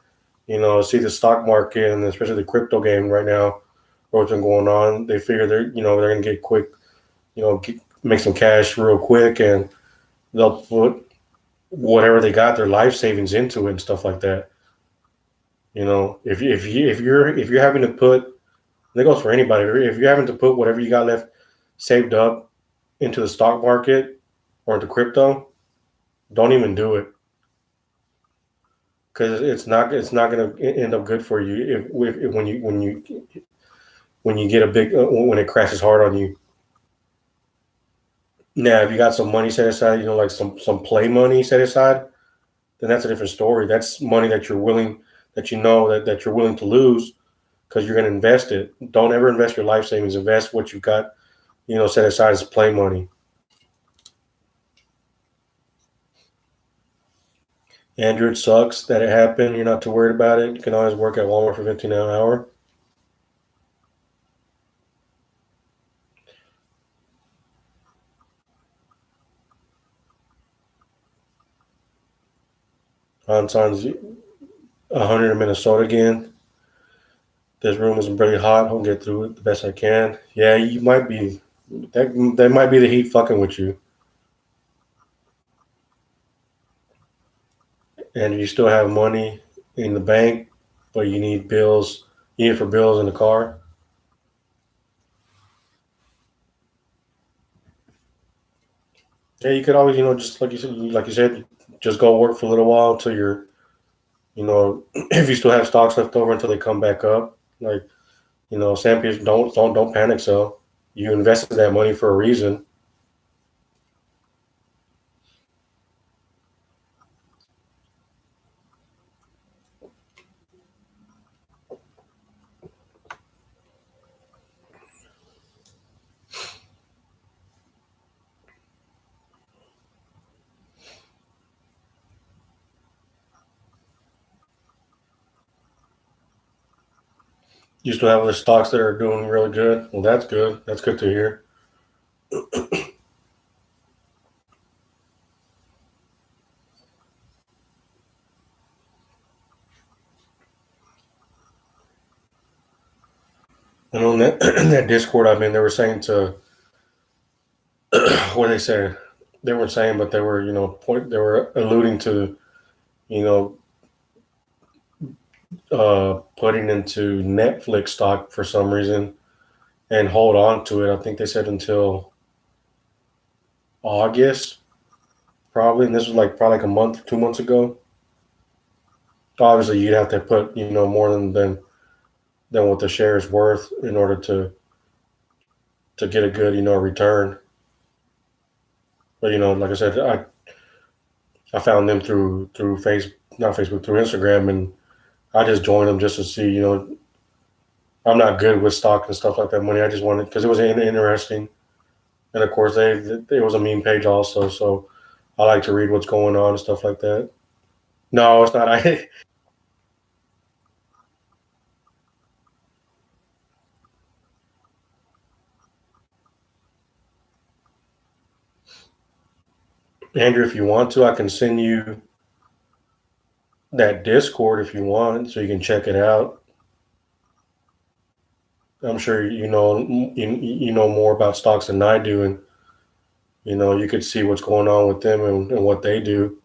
see the stock market, and especially the crypto game right now, what's been going on. They figure they're gonna get quick, make some cash real quick, and they'll put whatever they got, their life savings, into it and stuff like that. If you're having to put, and that goes for anybody, if you're having to put whatever you got left saved up into the stock market or into crypto, don't even do it, because it's not going to end up good for you if when you get a big when it crashes hard on you. Now, if you got some money set aside, like some play money set aside, then that's a different story. That's money that you're willing that you're willing to lose, because you're going to invest it. Don't ever invest your life savings. Invest what you've got, set aside as play money. Andrew, it sucks that it happened. You're not too worried about it. You can always work at Walmart for $15 an hour. Hansan's 100 in Minnesota again. This room is really hot. I'll get through it the best I can. Yeah, you might be. That might be the heat fucking with you. and you still have money in the bank, but you need bills, you need it for bills in the car. Yeah, you could always, just like you said, just go work for a little while until you're, if you still have stocks left over until they come back up. Like, Sam Pierce, don't panic. So you invested that money for a reason. You still have other stocks that are doing really good. Well, that's good. That's good to hear. And on that that Discord I'm in, they were saying to what they said. They weren't saying, but they were, they were alluding to, you know, putting into Netflix stock for some reason and hold on to it. I think they said until August, probably. And this was like probably like a month, 2 months ago. Obviously, you'd have to put, more than what the share is worth in order to get a good, return. But like I said, I found them through face not Facebook, through Instagram, and I just joined them just to see. I'm not good with stock and stuff like that money. I just wanted because it was interesting, and of course it was a meme page also, so I like to read what's going on and stuff like that. No, it's not. I Andrew, if you want to, I can send you that Discord if you want, so you can check it out. I'm sure you know more about stocks than I do, and you could see what's going on with them and what they do.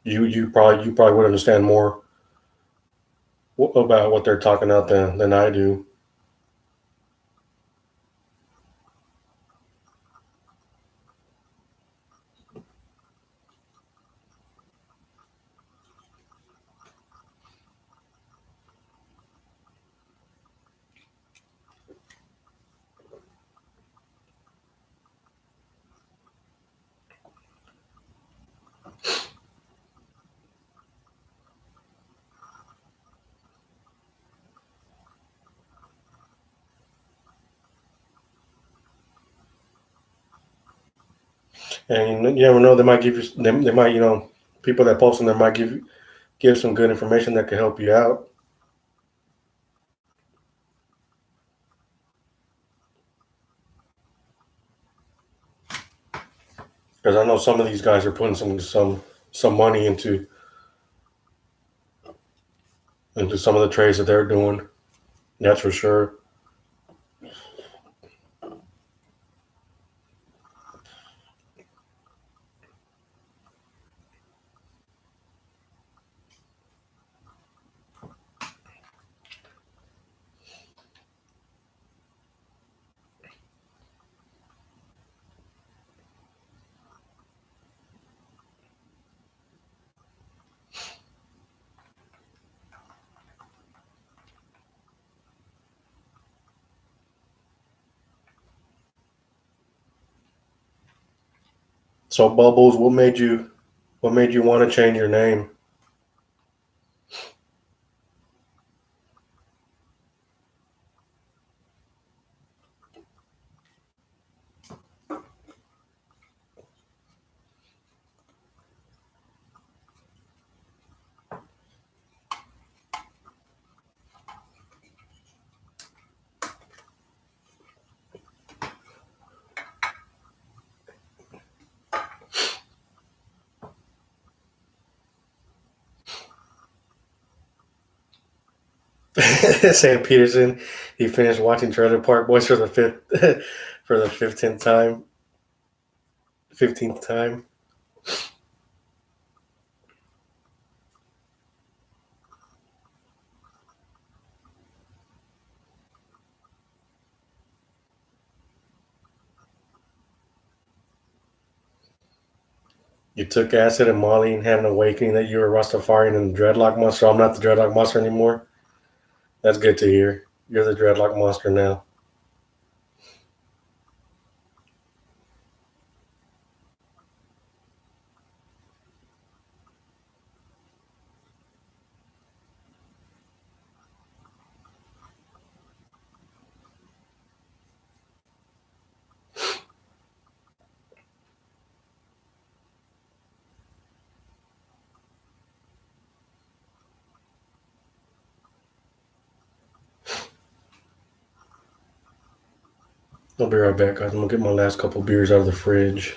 You probably would understand more about what they're talking about than I do. And you never know, they might give you they might people that post on there might give some good information that could help you out. Because I know some of these guys are putting some money into some of the trades that they're doing. That's for sure. So Bubbles, what made you want to change your name? Sam Peterson, he finished watching Trailer Park Boys for the fifth for the 15th time. 15th time. You took acid and Molly and had an awakening that you were Rastafarian and the Dreadlock Monster. I'm not the Dreadlock Monster anymore. That's good to hear. You're the Dreadlock Monster now. I'll be right back, guys. I'm gonna get my last couple beers out of the fridge.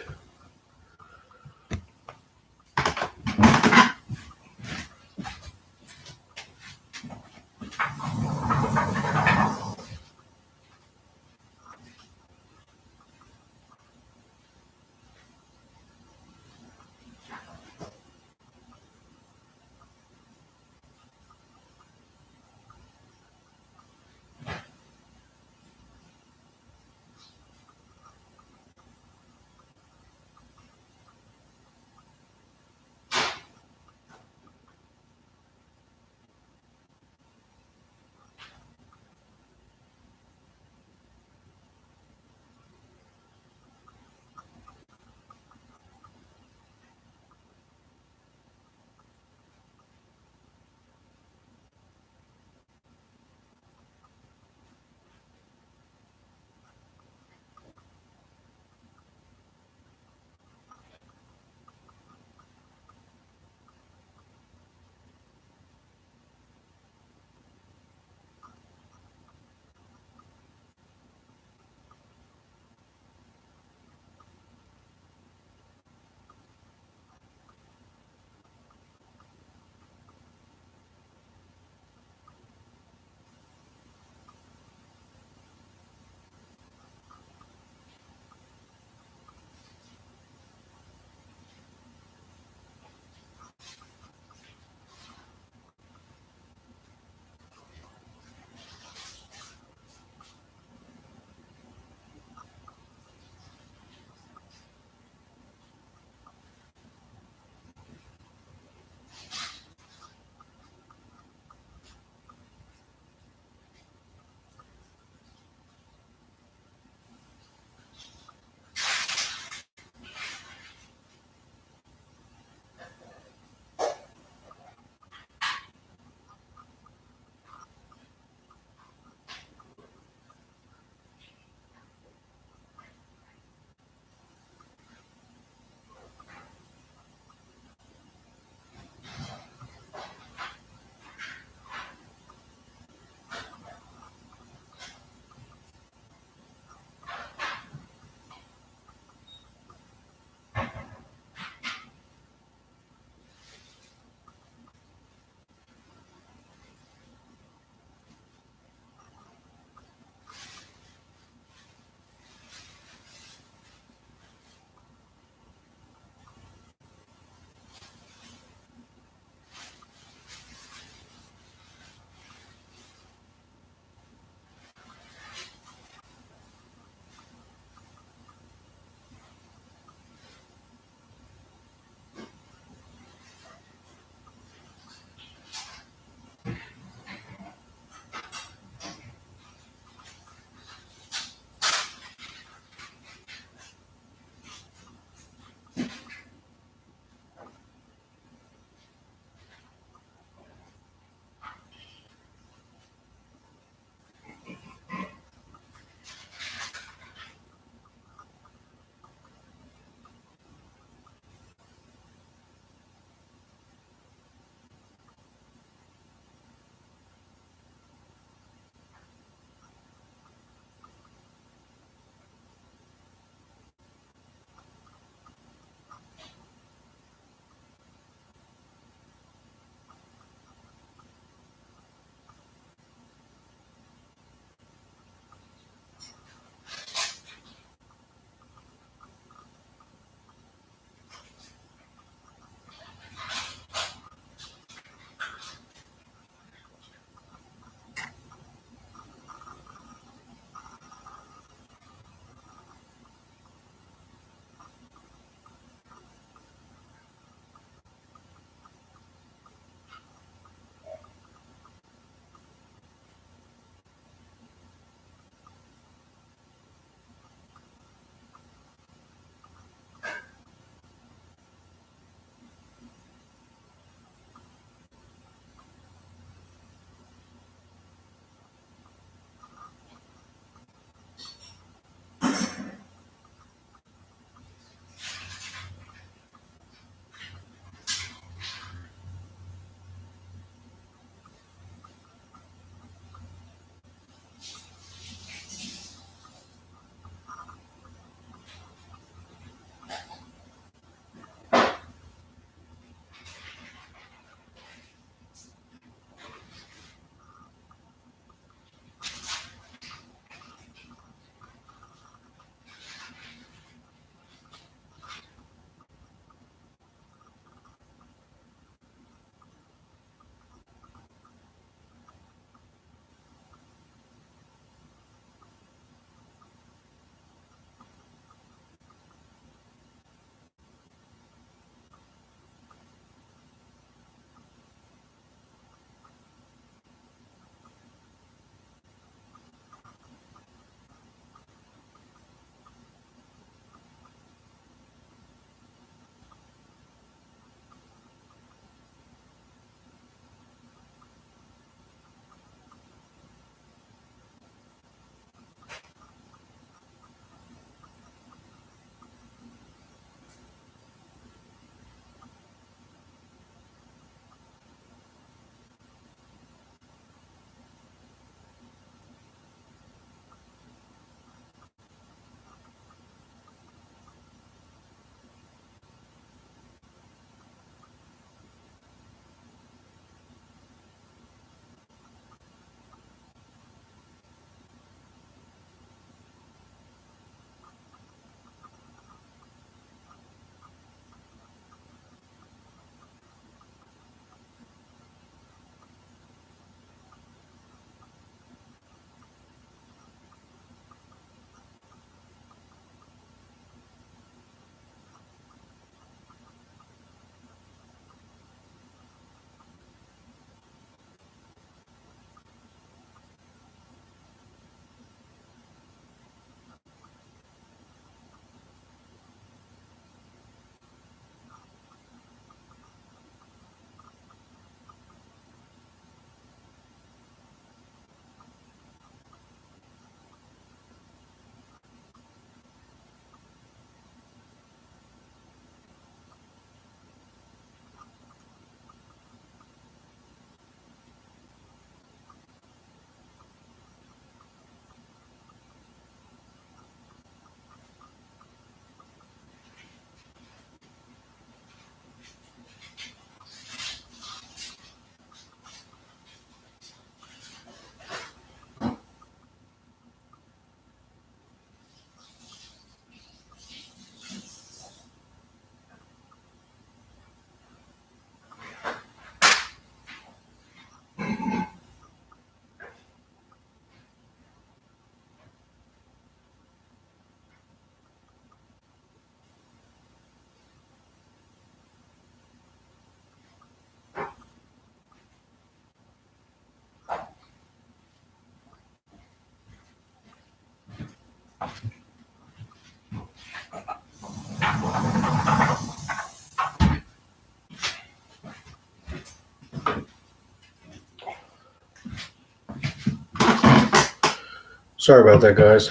Sorry about that, guys.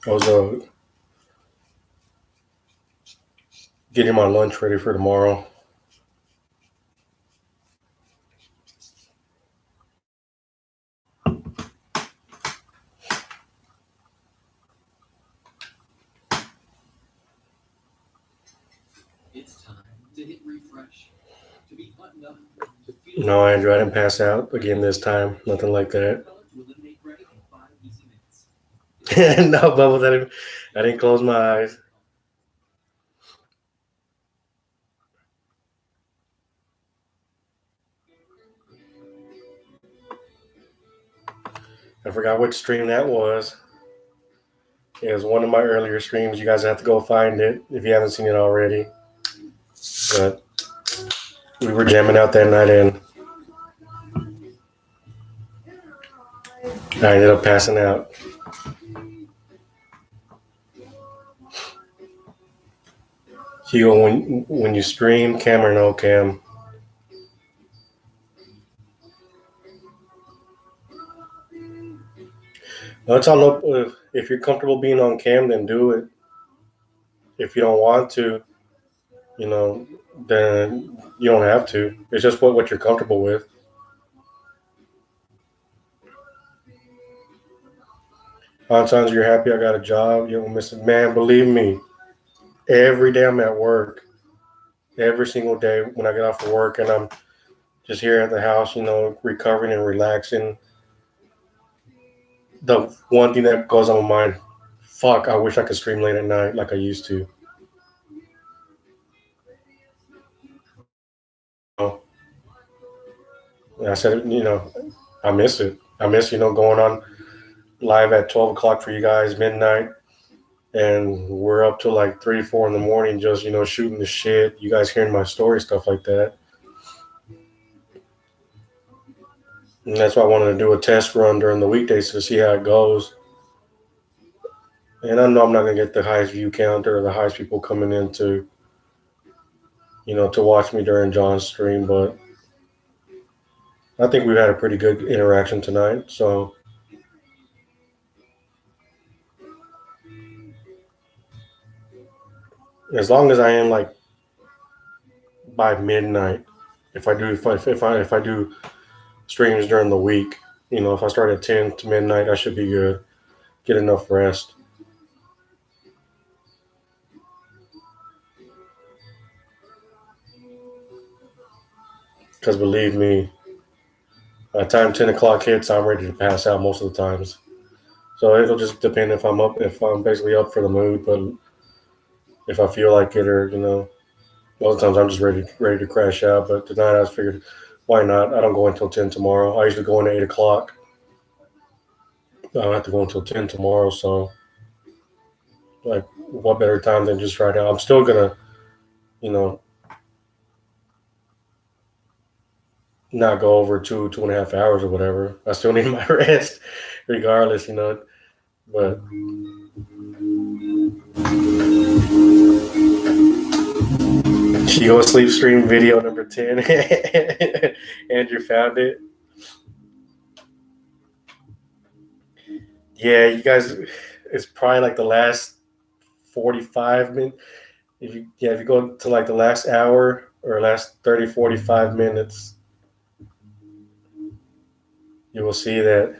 I was getting my lunch ready for tomorrow. It's time to hit refresh. To be buttoned up. No, Andrew, I didn't pass out again this time. Nothing like that. No, Bubbles, I didn't close my eyes. I forgot which stream that was. It was one of my earlier streams. You guys have to go find it if you haven't seen it already. But we were jamming out that night and I ended up passing out. Hugo, when you stream, cam or no cam? Well, it's all up. If you're comfortable being on cam, then do it. If you don't want to, then you don't have to. It's just what you're comfortable with. On times you're happy I got a job, you don't miss it. Man, believe me, every day I'm at work, every single day when I get off of work and I'm just here at the house, recovering and relaxing, the one thing that goes on my mind, fuck, I wish I could stream late at night like I used to. And I said, I miss it. I miss, going on live at 12 o'clock for you guys, midnight. And we're up to like 3, 4 in the morning, just, shooting the shit. You guys hearing my story, stuff like that. And that's why I wanted to do a test run during the weekdays to see how it goes. And I know I'm not going to get the highest view count or the highest people coming in to watch me during John's stream, but I think we've had a pretty good interaction tonight. So as long as I am like by midnight, if I do streams during the week, if I start at 10 to midnight, I should be good. Get enough rest. Because believe me, by the time 10 o'clock hits, I'm ready to pass out most of the times. So it'll just depend if I'm basically up for the mood, but if I feel like it or, most of the times I'm just ready to crash out. But tonight I figured, why not? I don't go until 10 tomorrow. I usually go in at 8 o'clock. I don't have to go until 10 tomorrow. So, like, what better time than just right now? I'm still going to, not go over 2.5 hours or whatever. I still need my rest regardless, but she go sleep stream video number 10. Andrew found it. Yeah, you guys, it's probably like the last 45 minutes. If you go to like the last hour or last 30, 45 minutes, you will see that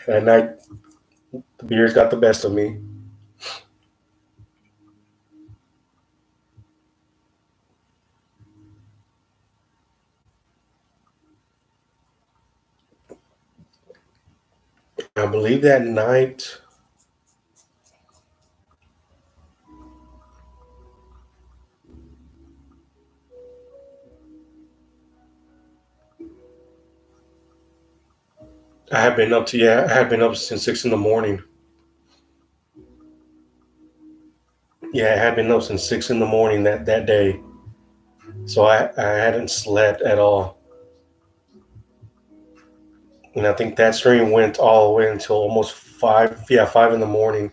that night the beers got the best of me. I believe that night I have been up since 6 in the morning. Yeah, I have been up since 6 in the morning that day. So I hadn't slept at all. And I think that stream went all the way until almost 5 in the morning.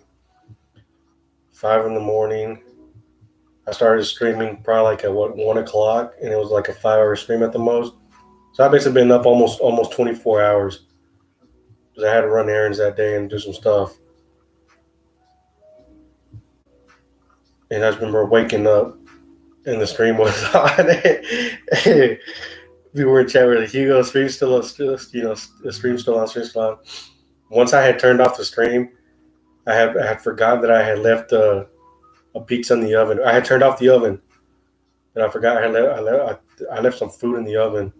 5 in the morning. I started streaming probably like at 1 o'clock, and it was like a 5 hour stream at the most. So I've basically been up almost 24 hours because I had to run errands that day and do some stuff. And I just remember waking up and the stream was on. We were in chat with Hugo. Stream still on, the stream still on. Stream still on. Once I had turned off the stream, I had forgotten that I had left a pizza in the oven. I had turned off the oven, and I forgot I left some food in the oven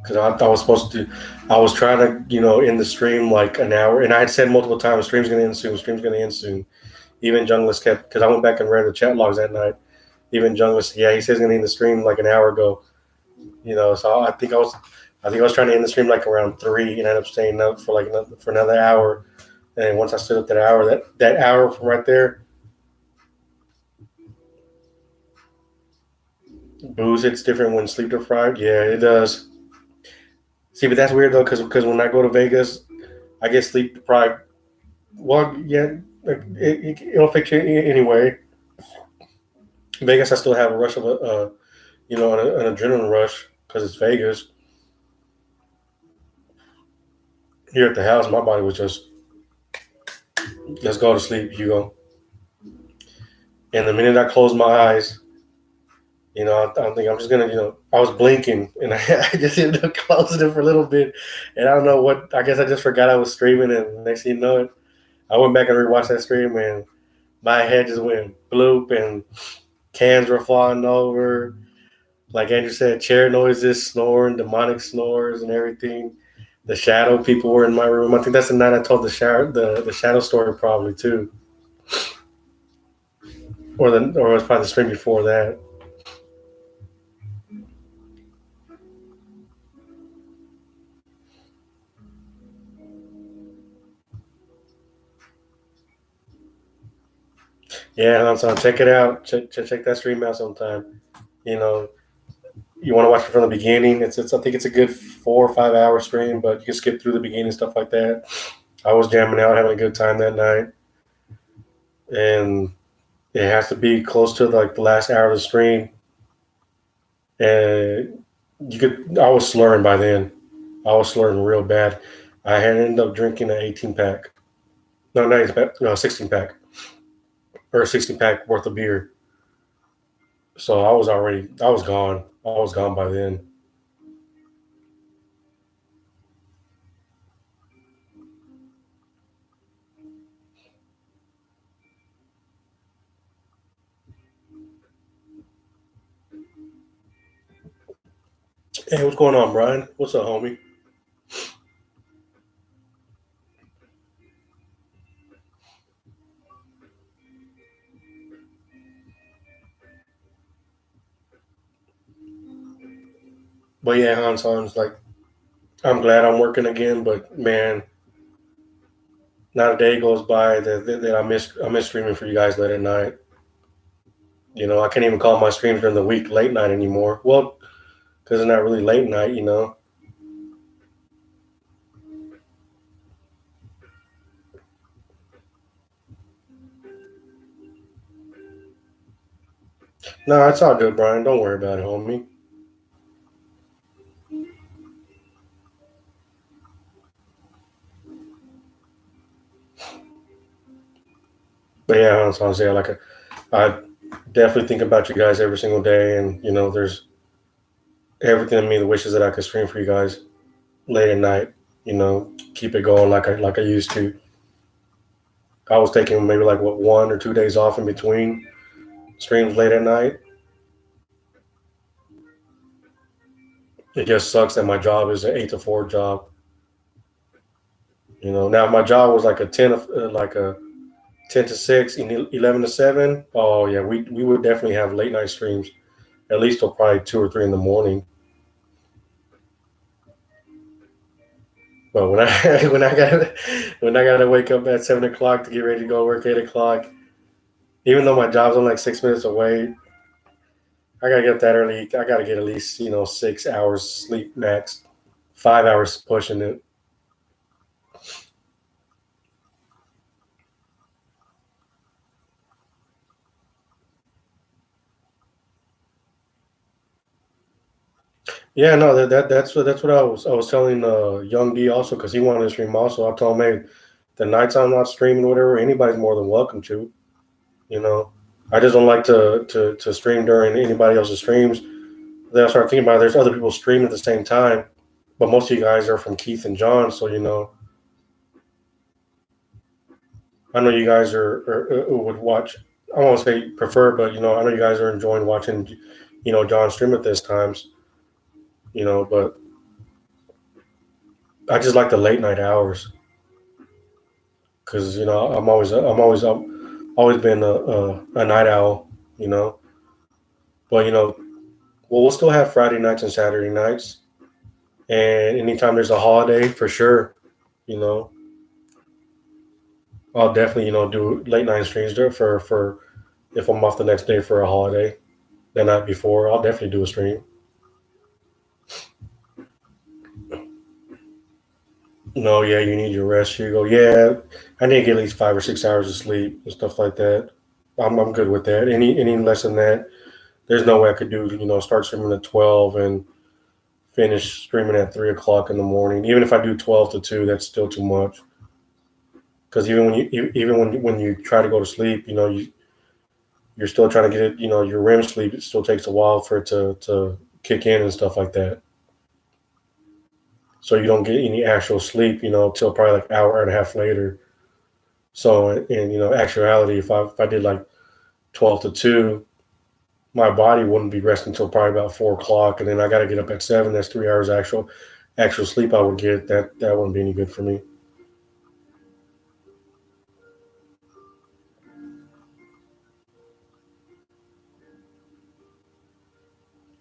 because I was supposed to. I was trying to end the stream like an hour, and I had said multiple times, "Stream's gonna end soon. Stream's gonna end soon." Even Junglist kept because I went back and read the chat logs that night. Even Junglist, yeah, he says he's gonna end the stream like an hour ago. So I think I was trying to end the stream like around 3, and ended up staying up for for another hour. And once I stood up that hour from right there, booze hits different when sleep deprived. Yeah, it does. See, but that's weird though, because when I go to Vegas, I get sleep deprived. Well, yeah, it'll affect you anyway. Vegas, I still have a rush of an adrenaline rush because it's Vegas. Here at the house, my body was just, let's go to sleep, Hugo. And the minute I closed my eyes, I think I'm just gonna, I was blinking and I just ended up closing it for a little bit, and I don't know what. I guess I just forgot I was streaming, and next thing you know it, I went back and rewatched that stream, and my head just went bloop, and cans were flying over. Like Andrew said, chair noises, snoring, demonic snores, and everything. The shadow people were in my room. I think that's the night I told the shadow story probably too, or it was probably the stream before that. Yeah, so check it out. Check that stream out sometime. You know, you want to watch it from the beginning. It's I think it's a good 4 or 5 hour stream, but you can skip through the beginning stuff like that. I was jamming out, having a good time that night, and it has to be close to like the last hour of the stream. And I was slurring by then. I was slurring real bad. I had ended up drinking an 18 pack. No, not 18 pack, no, 16 pack or a 16 pack worth of beer. So I was gone. I was gone by then. Hey, what's going on, Brian? What's up, homie? But yeah, Han's like, I'm glad I'm working again, but man, not a day goes by that I miss streaming for you guys late at night. I can't even call my streams during the week late night anymore. Well, because it's not really late night. No, it's all good, Brian. Don't worry about it, homie. But yeah, Hans, yeah, I definitely think about you guys every single day, and there's everything in me that wishes that I could stream for you guys late at night. Keep it going like I used to. I was taking maybe like 1 or 2 days off in between streams late at night. It just sucks that my job is an 8 to 4 job. Now my job was like a 10 to 6 and 11 to 7. Oh yeah, we would definitely have late night streams at least till probably 2 or 3 in the morning. But when I when I gotta wake up at 7 o'clock to get ready to go work 8 o'clock, even though my job's only like 6 minutes away, I gotta get up that early. I gotta get at least 6 hours sleep max, 5 hours pushing it. Yeah, no, that's what I was telling Young D also because he wanted to stream also. I told him, hey, the nights I'm not streaming, whatever, anybody's more than welcome to. You know, I just don't like to stream during anybody else's streams. Then I started thinking about it, there's other people streaming at the same time, but most of you guys are from Keith and John, so I know you guys would watch. I won't say prefer, but I know you guys are enjoying watching, John stream at this times. But I just like the late night hours because I've always been a night owl. You know, but we'll still have Friday nights and Saturday nights, and anytime there's a holiday, for sure. You know, I'll definitely do late night streams there for if I'm off the next day for a holiday. The night before, I'll definitely do a stream. No, yeah, you need your rest. You go, yeah, I need to get at least 5 or 6 hours of sleep and stuff like that. I'm good with that. Any less than that, there's no way I could do. Start streaming at 12 and finish streaming at 3 o'clock in the morning. Even if I do 12 to 2, that's still too much. Because even when you try to go to sleep, you're still trying to get it. Your REM sleep. It still takes a while for it to kick in and stuff like that. So you don't get any actual sleep. Till probably like an hour and a half later. So in actuality, if I did like 12 to 2, my body wouldn't be resting until probably about 4 o'clock, and then I got to get up at 7. That's 3 hours actual sleep I would get. That wouldn't be any good for me.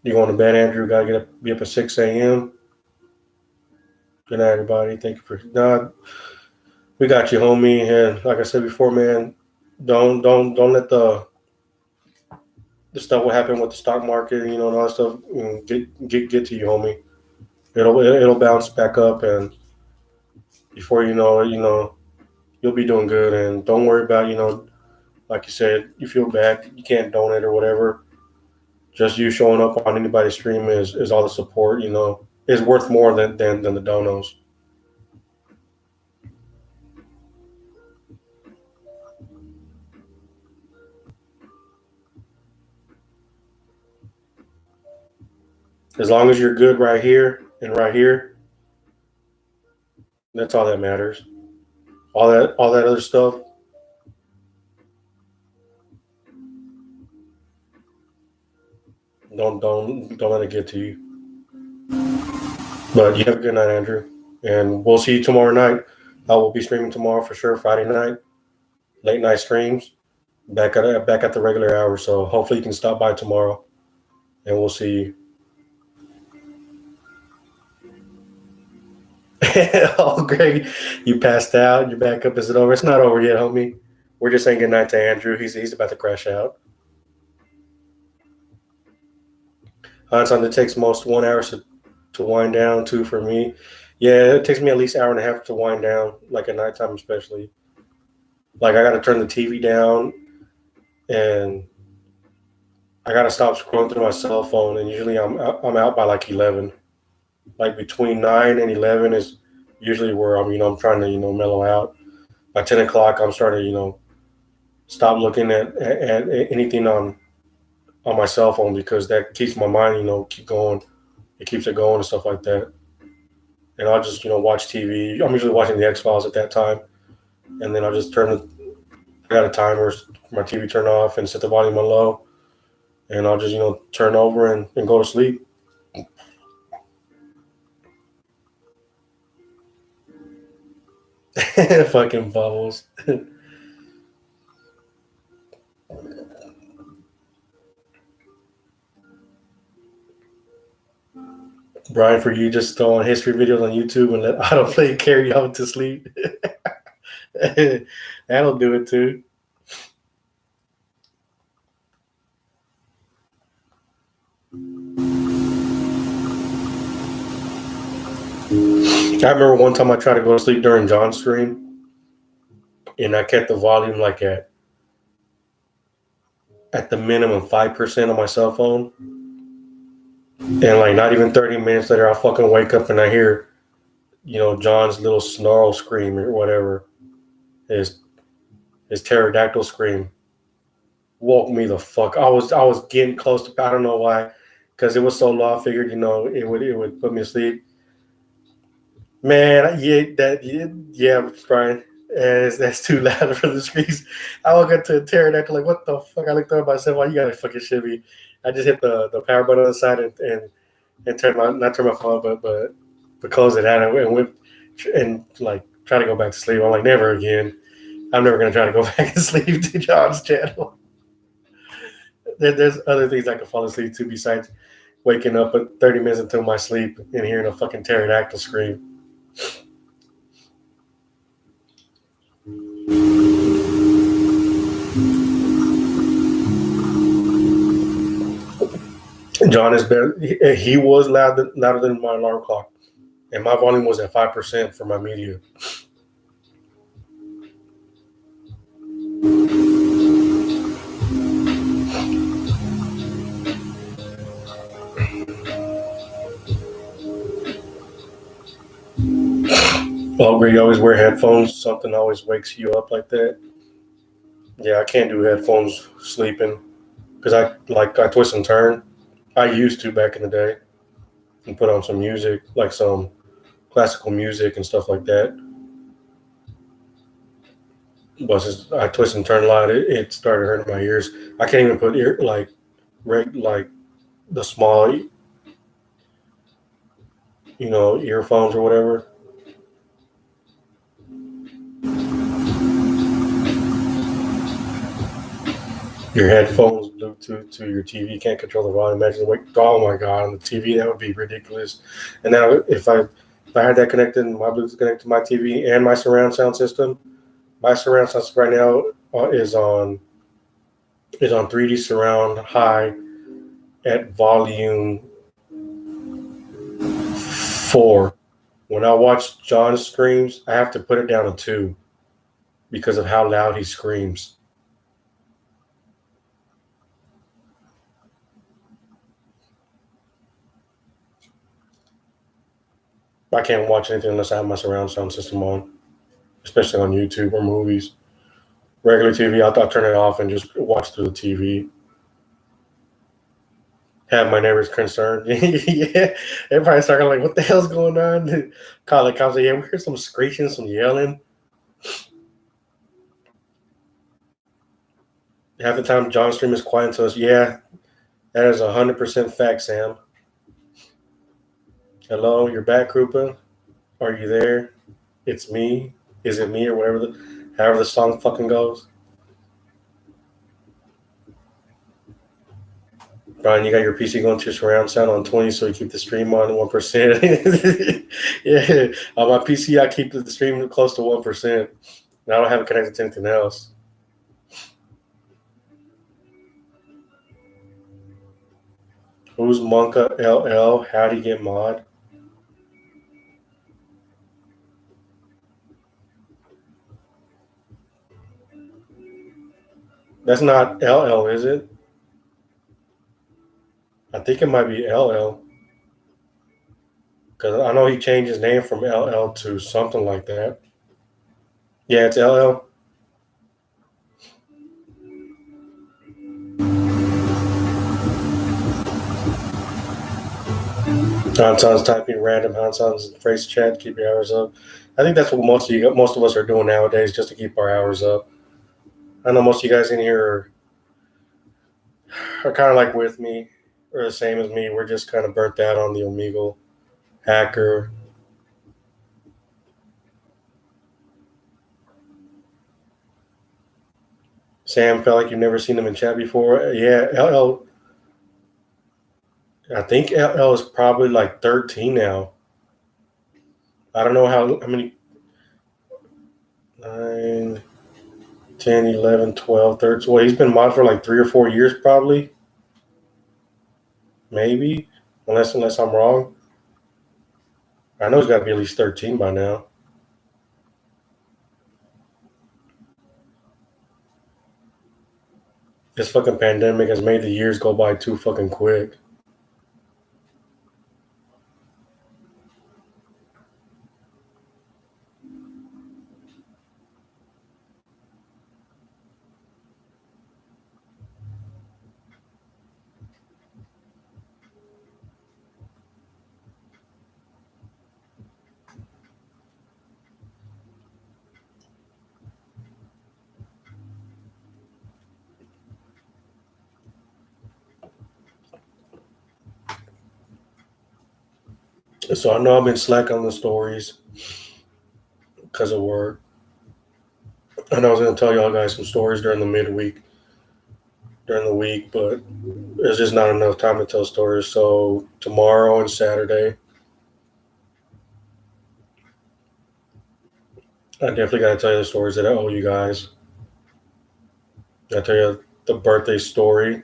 You going to bed, Andrew? Got to be up at 6 a.m. Good night, everybody. Thank you for we got you, homie. And like I said before, man, don't let the stuff what happened with the stock market, and all that stuff, get to you, homie. It'll bounce back up, and before you know it, you'll be doing good. And don't worry about, like you said, you feel bad, you can't donate or whatever. Just you showing up on anybody's stream is all the support, is worth more than the donos. As long as you're good right here and right here, that's all that matters. All that other stuff, don't let it get to you. But you have a good night, Andrew, and we'll see you tomorrow night. I will be streaming tomorrow for sure. Friday night, late night streams, back at the regular hour. So hopefully you can stop by tomorrow, and we'll see you. Oh, Greg, you passed out. You're back up. Is it over? It's not over yet, homie. We're just saying goodnight to Andrew. He's about to crash out. It takes most 1 hour to wind down. Two for me. Yeah, it takes me at least hour and a half to wind down, like at nighttime especially. Like I got to turn the TV down, and I got to stop scrolling through my cell phone. And usually I'm out by like 11. Like between 9 and 11 is usually where I'm trying to mellow out. By 10 o'clock, I'm starting to stop looking at anything on my cell phone because that keeps my mind keep going. It keeps it going and stuff like that. And I'll just watch TV. I'm usually watching the X Files at that time, and then I'll just I got a timer for my TV turn off and set the volume on low, and I'll just turn over and go to sleep. Fucking bubbles. Brian, for you, just throw on history videos on YouTube and let autoplay carry you out to sleep. That'll do it too. I remember one time I tried to go to sleep during John's stream, and I kept the volume like at the minimum 5% on my cell phone, And like not even 30 minutes later, I'll fucking wake up and I hear, John's little snarl scream or whatever, his pterodactyl scream woke me the fuck. I was getting close to, I don't know why, because it was so low. I figured, it would put me to sleep. Man, yeah, Brian. That's too loud for the screens. I woke up to a pterodactyl, like, what the fuck? I looked up myself, why you gotta fucking shit me? I just hit the power button on the side and turn my, not turn my phone, but close it out and went and like try to go back to sleep. I'm like, never again. I'm never gonna try to go back and sleep to John's channel. There's other things I can fall asleep to besides waking up at 30 minutes into my sleep and hearing a fucking pterodactyl scream. John is better. He was louder than my alarm clock, and my volume was at 5% for my media. Oh, where you always wear headphones? Something always wakes you up like that. Yeah, I can't do headphones sleeping because I twist and turn. I used to back in the day and put on some music, like some classical music and stuff like that. But since I twist and turn a lot, it started hurting my ears. I can't even put like the small, earphones or whatever. Your headphones, Bluetooth to your TV, can't control the volume. Imagine like, oh my god, on the TV that would be ridiculous. And now if I had that connected, my Bluetooth connected to my TV and my surround sound system, my surround sound system right now is on 3D surround high at volume 4. When I watch John screams, I have to put it down to 2 because of how loud he screams. I can't watch anything unless I have my surround sound system on, especially on YouTube or movies. Regular TV, I'll turn it off and just watch through the TV. Have my neighbors concerned. Yeah, everybody started like, "What the hell's going on?" Call the cops. Like, yeah, we heard some screeching, some yelling. Half the time, John Stream is quiet to us. Yeah, that is 100% fact, Sam. Hello, you're back, Krupa. Are you there? It's me. Is it me or however the song fucking goes? Brian, you got your PC going to surround sound on 20, so you keep the stream on 1%. Yeah, on my PC, I keep the stream close to 1%. I don't have it connected to anything else. Who's Monka LL? How do you get mod? That's not LL, is it? I think it might be LL. Because I know he changed his name from LL to something like that. Yeah, it's LL. Hansan's typing random Hansan's phrase chat, keep your hours up. I think that's what most of us are doing nowadays, just to keep our hours up. I know most of you guys in here are kind of like with me, or the same as me. We're just kind of burnt out on the Omegle hacker. Sam felt like you've never seen him in chat before. Yeah, LL. I think LL is probably like 13 now. I don't know how many. 9, 10, 11, 12, 13. Well, he's been mod for like 3 or 4 years, probably. Maybe, unless I'm wrong. I know he's got to be at least 13 by now. This fucking pandemic has made the years go by too fucking quick. So I know I've been slack on the stories because of work. And I was going to tell y'all guys some stories during the week, but there's just not enough time to tell stories. So tomorrow and Saturday, I definitely got to tell you the stories that I owe you guys. I tell you the birthday story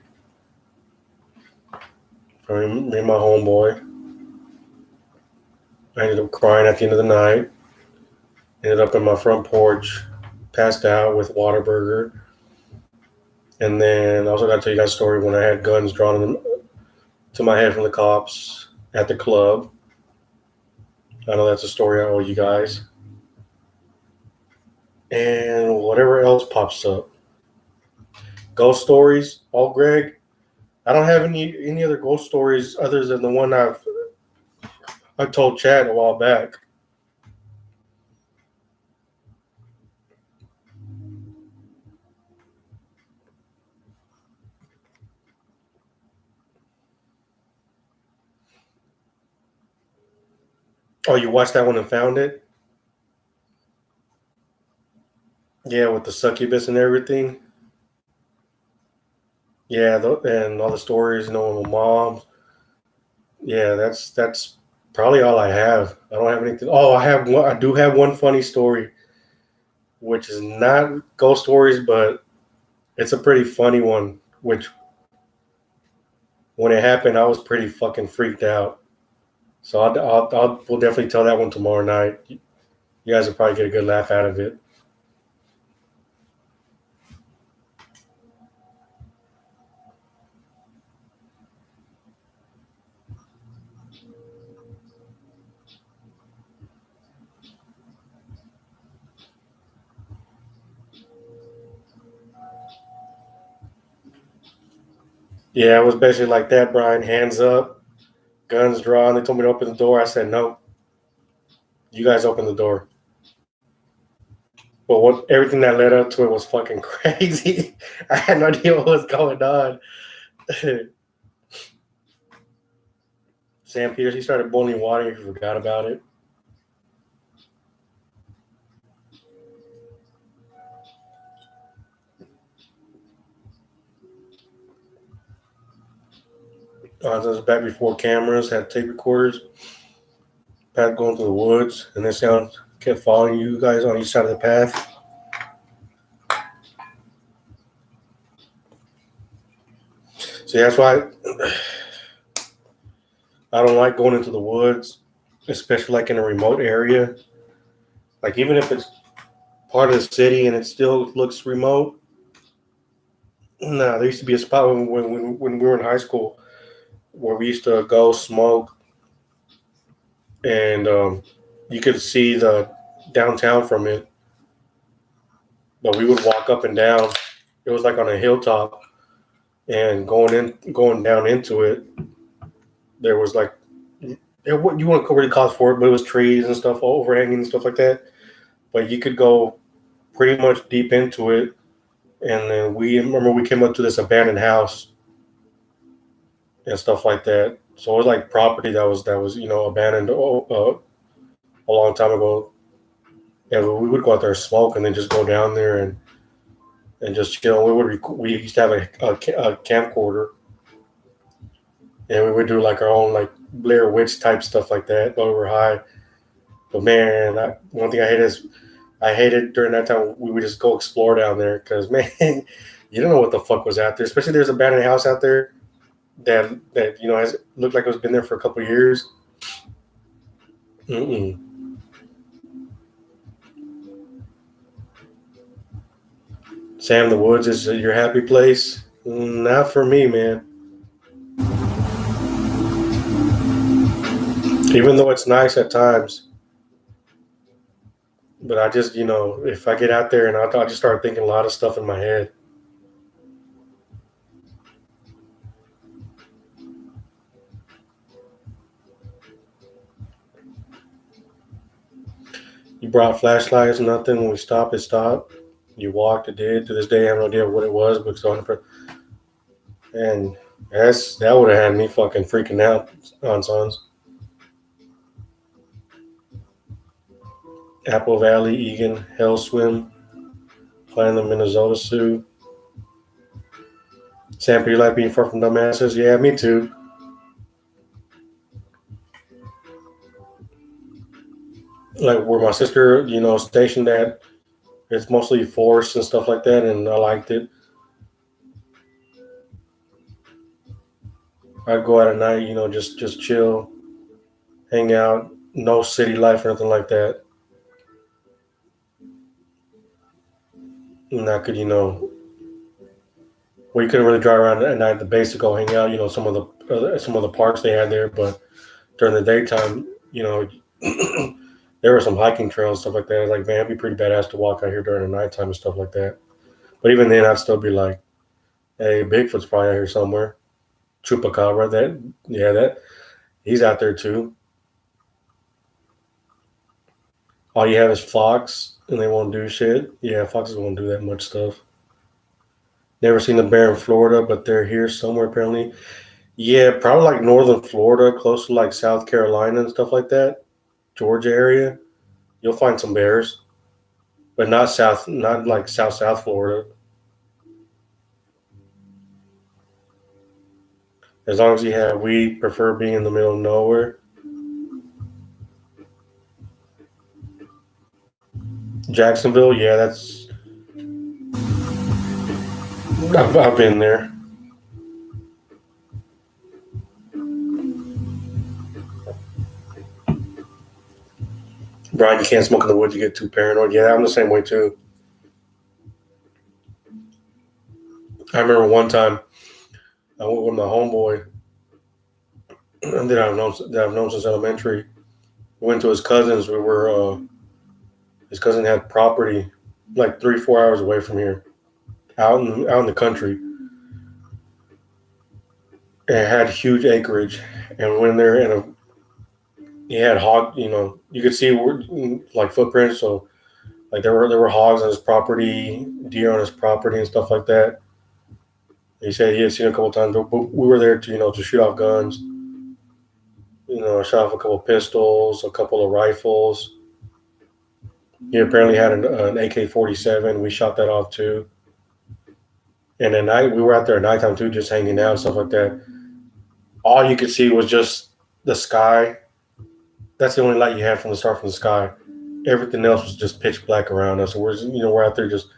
from me and my homeboy. I ended up crying at the end of the night. Ended up in my front porch, passed out with Whataburger. And then I also got to tell you guys a story when I had guns drawn to my head from the cops at the club. I know that's a story I owe you guys. And whatever else pops up. Ghost stories. Oh, Greg, I don't have any other ghost stories other than the one I told Chad a while back. Oh, you watched that one and found it? Yeah, with the succubus and everything. Yeah, and all the stories, with my mom. Yeah, that's probably all I have. I don't have anything. Oh, I do have one funny story, which is not ghost stories, but it's a pretty funny one. Which, when it happened, I was pretty fucking freaked out. So we'll definitely tell that one tomorrow night. You guys will probably get a good laugh out of it. Yeah, it was basically like that, Brian. Hands up, guns drawn. They told me to open the door. I said no. You guys open the door. But everything that led up to it was fucking crazy. I had no idea what was going on. Sam Peters, he started boiling water. He forgot about it. This was back before cameras, had tape recorders. Pat going through the woods, and this sound kept following you guys on each side of the path. See, that's why I don't like going into the woods, especially like in a remote area. Like, even if it's part of the city and it still looks remote. No, there used to be a spot when we were in high school where we used to go smoke, and you could see the downtown from it. But we would walk up and down. It was like on a hilltop, and going down into it, there was like, you wouldn't really call it for it, but it was trees and stuff overhanging and stuff like that. But you could go pretty much deep into it, and then we came up to this abandoned house and stuff like that. So it was like property that was abandoned a long time ago. Yeah, we would go out there and smoke, and then just go down there and just chill. We used to have a camcorder, and we would do like our own like Blair Witch type stuff like that while we were high. But man, one thing I hated during that time, we would just go explore down there because, man, you don't know what the fuck was out there. Especially there's an abandoned house out there that has looked like it's been there for a couple of years. Sam, the woods is your happy place? Not for me, man. Even though it's nice at times. But I just, if I get out there and I just start thinking a lot of stuff in my head. You brought flashlights, nothing. When we stopped, it stopped. You walked, it did. To this day, I have no idea what it was, but it's on the. And that would have had me fucking freaking out on Sons. Apple Valley, Egan, Hell Swim, Plan the Minnesota Zoo. Sample, you like being far from dumbasses? Yeah, me too. Like where my sister, stationed at, it's mostly forest and stuff like that, and I liked it. I'd go out at night, just chill, hang out, no city life or nothing like that. And I could, we couldn't really drive around at night at the base to go hang out. Some of the parks they had there, but during the daytime, there were some hiking trails stuff like that. I was like, man, it'd be pretty badass to walk out here during the nighttime and stuff like that. But even then, I'd still be like, hey, Bigfoot's probably out here somewhere. Chupacabra, that he's out there too. All you have is fox, and they won't do shit. Yeah, foxes won't do that much stuff. Never seen a bear in Florida, but they're here somewhere apparently. Yeah, probably like northern Florida, close to like South Carolina and stuff like that, Georgia area. You'll find some bears, but not like South Florida. As long as you have, we prefer being in the middle of nowhere. Jacksonville, yeah, I've been there. Brian, you can't smoke in the woods; you get too paranoid. Yeah, I'm the same way too. I remember one time I went with my homeboy that I've known since elementary. We went to his cousin's. His cousin had property like 3-4 hours away from here, out in the country. It had huge acreage, and we went in there and he had hog. You could see like footprints. So like there were hogs on his property, deer on his property, and stuff like that. He said he had seen a couple times, but we were there to shoot off guns. I shot off a couple of pistols, a couple of rifles. He apparently had an AK-47. We shot that off too. And at night, we were out there at nighttime too, just hanging out and stuff like that. All you could see was just the sky. That's the only light you had from the sky. Everything else was just pitch black around us. So we're out there just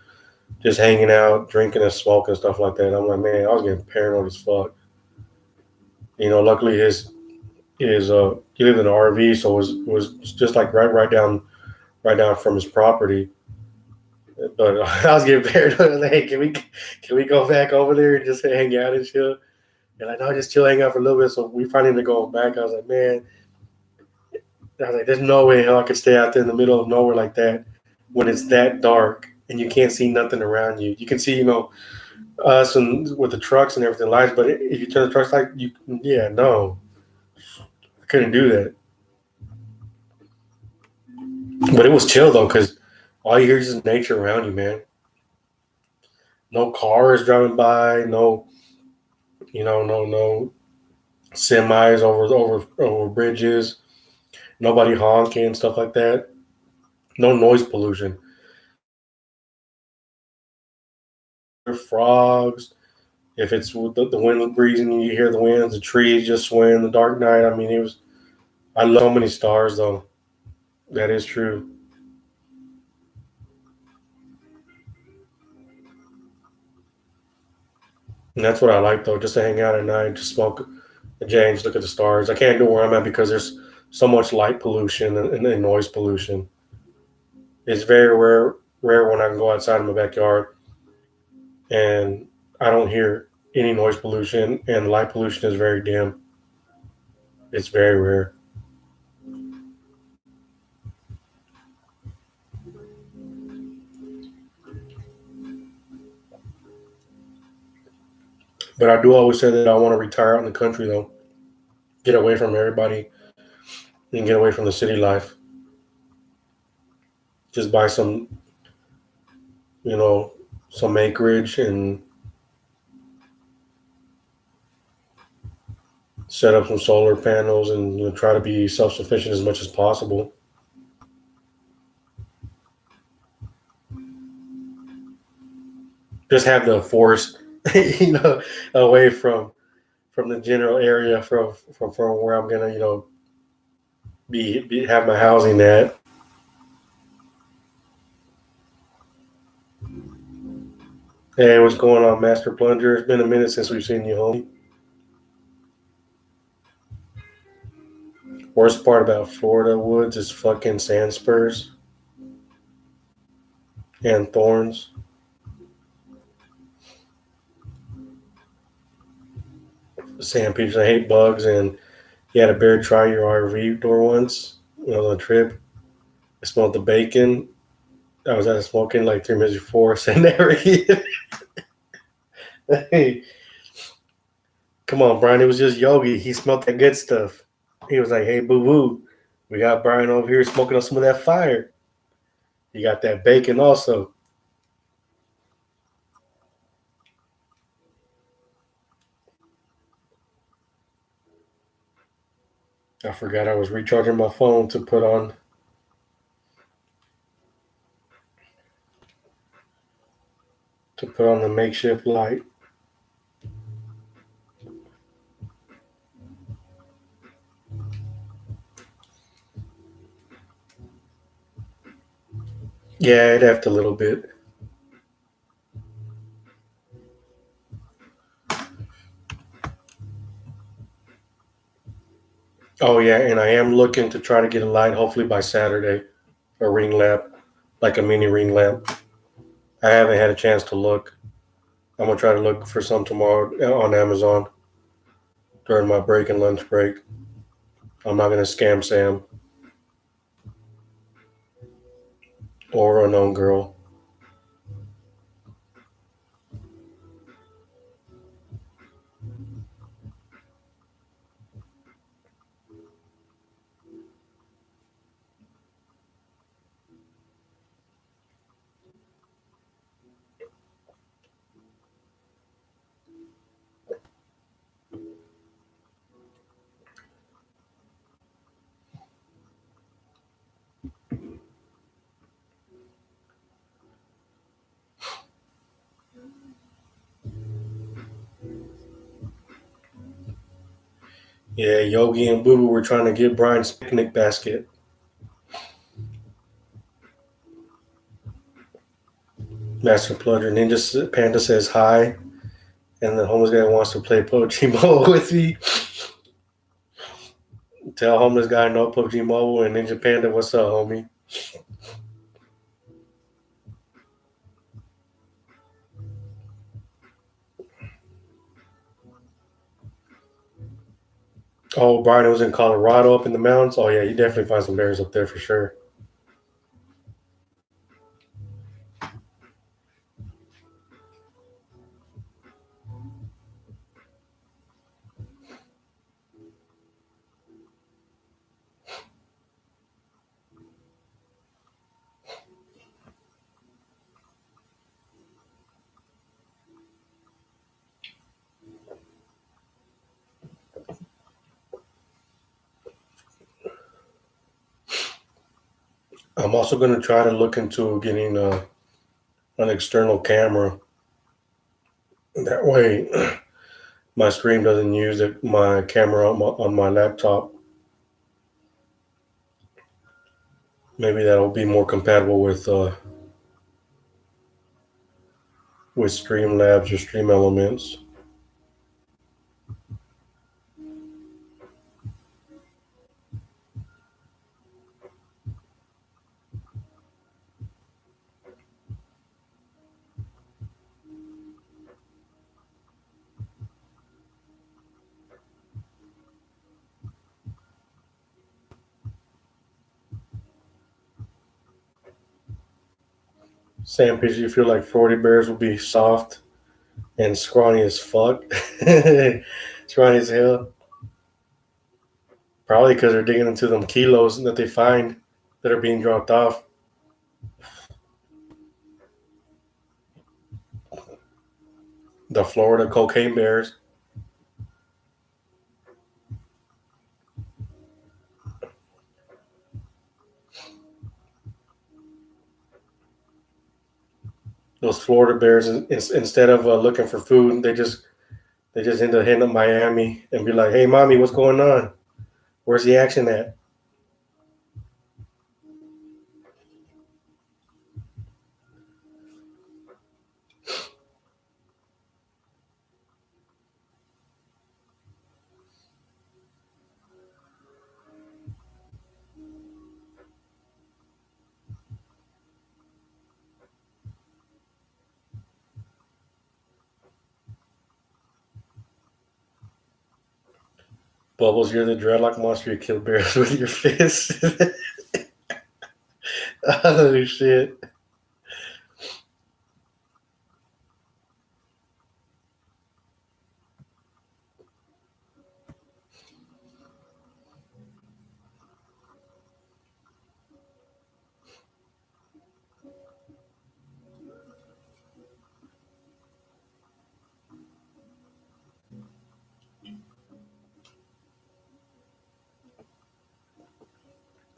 hanging out, drinking and smoking and stuff like that. And I'm like, man, I was getting paranoid as fuck. Luckily he lived in an RV, so it was just like right down from his property. But I was getting paranoid. Like, hey, can we go back over there and just hang out and chill? And like, no, just chill, hang out for a little bit. So we finally ended up going back. I was like, man, there's no way hell I could stay out there in the middle of nowhere like that when it's that dark and you can't see nothing around you. You can see, us and with the trucks and everything lights, but if you turn the trucks light, yeah, no, I couldn't do that. But it was chill though, because all you hear is just nature around you, man. No cars driving by, no semis over bridges, nobody honking, stuff like that. No noise pollution. Frogs. If it's with the wind breezing, you hear the winds, the trees just sway in the dark night. I mean, I love so many stars though. That is true. And that's what I like though, just to hang out at night, just smoke a J, just look at the stars. I can't do where I'm at because there's so much light pollution and noise pollution. It's very rare when I can go outside in my backyard and I don't hear any noise pollution and light pollution is very dim. It's very rare. But I do always say that I want to retire out in the country though. Get away from everybody and get away from the city life. Just buy you know, some acreage and set up some solar panels and try to be self sufficient as much as possible. just have the forest, you know, away from the general area from where I'm gonna, be have my housing at. Hey, what's going on, Master Plunger? It's been a minute since we've seen you, homie. Worst part about Florida woods is fucking sand spurs and thorns. Sand people, I hate bugs, and you had a bear try your RV door once, on a trip. I smelled the bacon. I was out smoking like 3 minutes before, sitting there eating. Hey, come on, Brian. It was just Yogi. He smelled that good stuff. He was like, "Hey, boo boo, we got Brian over here smoking on some of that fire. You got that bacon also." I forgot I was recharging my phone to put on the makeshift light. Yeah, it effed a little bit. Oh yeah, and I am looking to try to get a light, hopefully by Saturday, a ring lamp, like a mini ring lamp. I haven't had a chance to look. I'm gonna try to look for some tomorrow on Amazon during my break and lunch break. I'm not gonna scam Sam or unknown girl. Yeah, Yogi and Boo Boo were trying to get Brian's picnic basket. Master Plunger Ninja Panda says hi, and the homeless guy wants to play PUBG Mobile with me. Tell homeless guy no PUBG Mobile and Ninja Panda, what's up, homie? Oh, Brian was in Colorado up in the mountains. Oh yeah, you definitely find some bears up there for sure. I'm also going to try to look into getting an external camera. That way, my stream doesn't use my camera on my laptop. Maybe that'll be more compatible with Streamlabs or Stream Elements. Sam, because you feel like 40 bears will be soft and scrawny as fuck. Scrawny as hell. Probably because they're digging into them kilos that they find that are being dropped off. The Florida cocaine bears. those Florida Bears, instead of looking for food, they just end up hitting up Miami and be like, "Hey, mommy, what's going on? Where's the action at?" Bubbles, you're the dreadlock monster. You kill bears with your fist. Oh shit!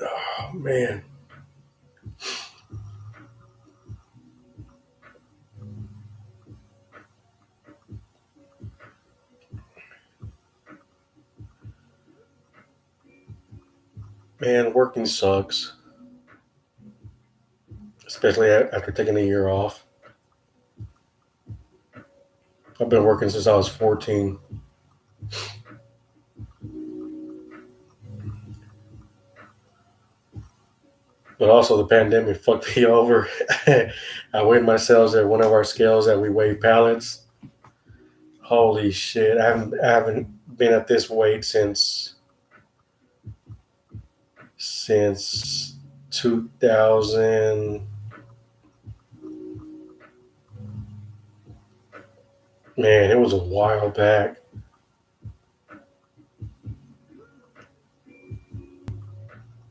Oh man, man, working sucks, especially after taking a year off. I've been working since I was 14, but also the pandemic fucked me over. I weighed myself at one of our scales that we weigh pallets. Holy shit! I haven't been at this weight since 2000. Man, it was a while back.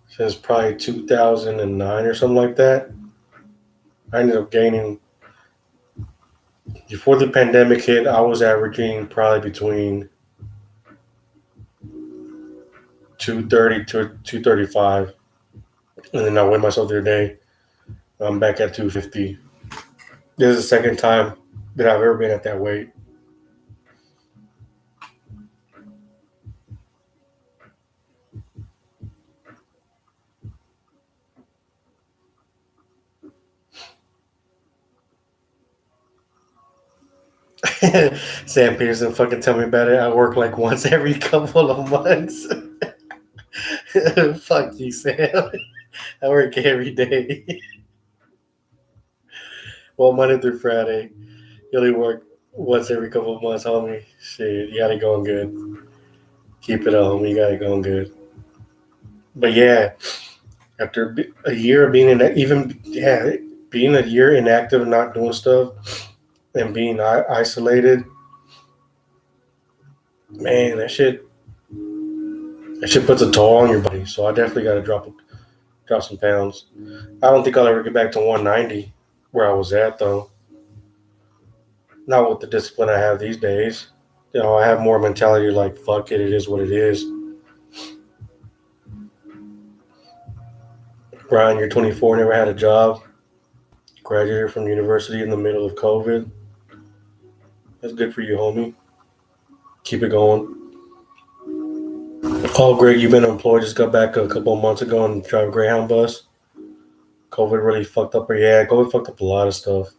Since probably 2009 or something like that. I ended up gaining, before the pandemic hit, I was averaging probably between 230 to 235. And then I weighed myself the other day. I'm back at 250. This is the second time that I've ever been at that weight. Sam Peterson fucking tell me about it. I work like once every couple of months. Fuck you, Sam. I work every day. Well, Monday through Friday. You only work once every couple of months, homie. Shit, you got it going good. Keep it on, homie. You got it going good. But yeah, after a year of being being a year inactive, not doing stuff, and being isolated, man, that shit puts a toll on your body. So I definitely got to drop some pounds. I don't think I'll ever get back to 190 where I was at though. Not with the discipline I have these days. I have more mentality like fuck it, it is what it is. Brian, you're 24, never had a job, graduated from university in the middle of COVID. That's good for you, homie. Keep it going. Oh, Greg, you've been employed. Just got back a couple of months ago and drive a Greyhound bus. COVID really fucked up. Yeah, COVID fucked up a lot of stuff.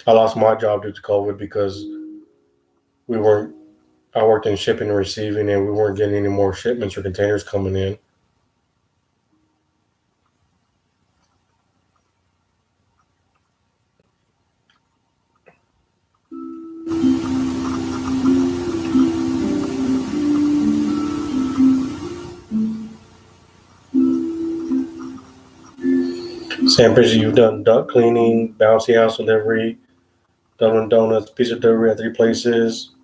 I lost my job due to COVID because we weren't. I worked in shipping and receiving, and we weren't getting any more shipments or containers coming in. Sam Fisher, you've done duck cleaning, bouncy house delivery, Dunkin' Donuts, pizza delivery at 3 places,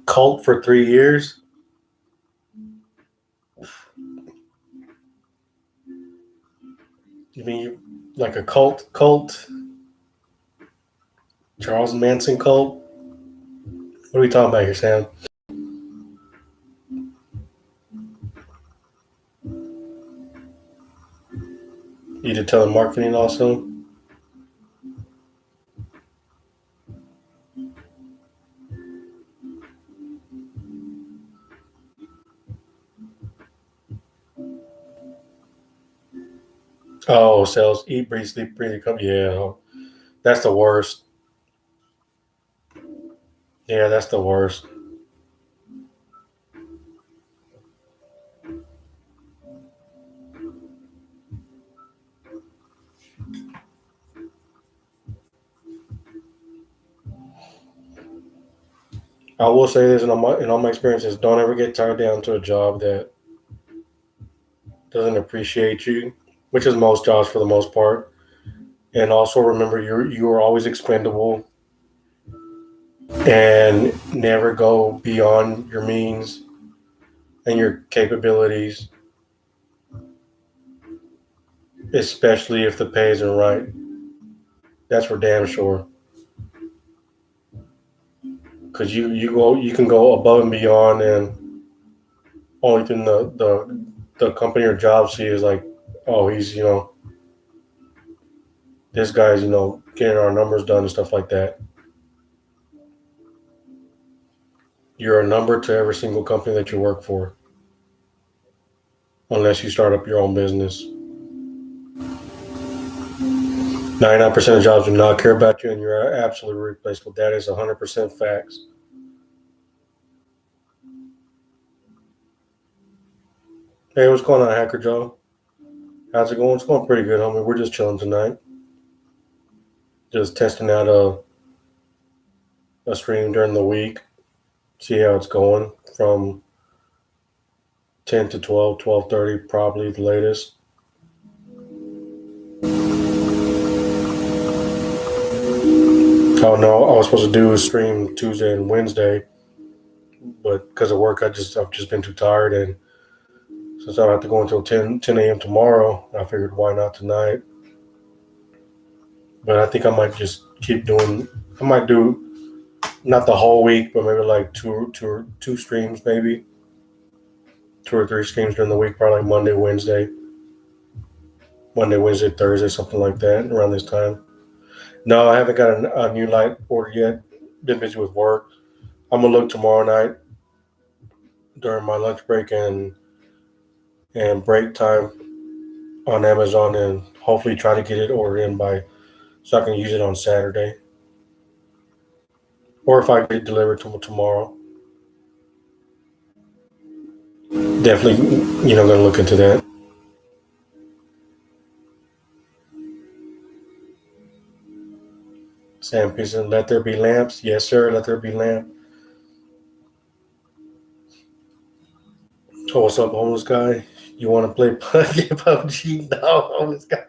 cult for 3 years. You mean like a cult? Charles Manson cult? What are we talking about here, Sam? You did telemarketing also? Oh, sales, eat, breathe, sleep, breathe, come. Yeah, that's the worst. Yeah, that's the worst. I will say this in all my experiences: don't ever get tied down to a job that doesn't appreciate you, which is most jobs for the most part. And also remember, you are always expendable, and never go beyond your means and your capabilities, especially if the pay isn't right. That's for damn sure. Because you can go above and beyond, and only thing the company or job see is like, oh, he's this guy's getting our numbers done and stuff like that. You're a number to every single company that you work for, unless you start up your own business. 99% of jobs do not care about you, and you're absolutely replaceable. That is 100% facts. Hey, what's going on, Hacker Joe? How's it going? It's going pretty good, homie. We're just chilling tonight. Just testing out a stream during the week. See how it's going from 10 to 12, 12:30, probably the latest. Oh no, I was supposed to do a stream Tuesday and Wednesday, but because of work, I've just been too tired, and since I have to go until 10 a.m. tomorrow, I figured why not tonight. But I think I might just keep doing. I might do not the whole week, but maybe like two streams, maybe 2 or 3 streams during the week, probably like Monday, Wednesday, Thursday, something like that, around this time. No, I haven't got a new light ordered yet. Been busy with work. I'm gonna look tomorrow night during my lunch break and break time on Amazon, and hopefully try to get it ordered in by so I can use it on Saturday, or if I get it delivered to tomorrow. Definitely, gonna look into that. Sam Pearson, let there be lamps. Yes, sir. Let there be lamp. Oh, what's up, homeless guy? You want to play PUBG? No, homeless guy.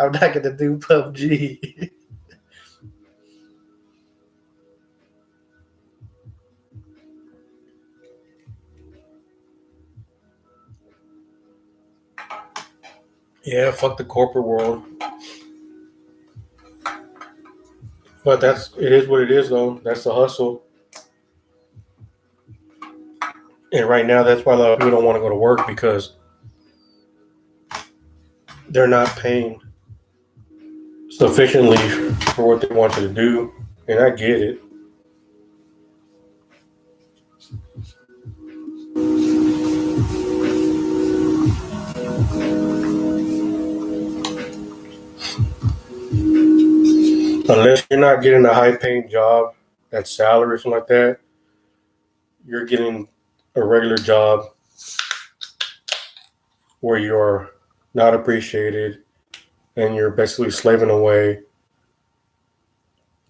I'm not gonna do PUBG. Yeah, fuck the corporate world. But it is what it is though. That's the hustle. And right now that's why a lot of people don't want to go to work because they're not paying sufficiently for what they want you to do. And I get it. Unless you're not getting a high paying job that's salary or something like that, you're getting a regular job where you're not appreciated and you're basically slaving away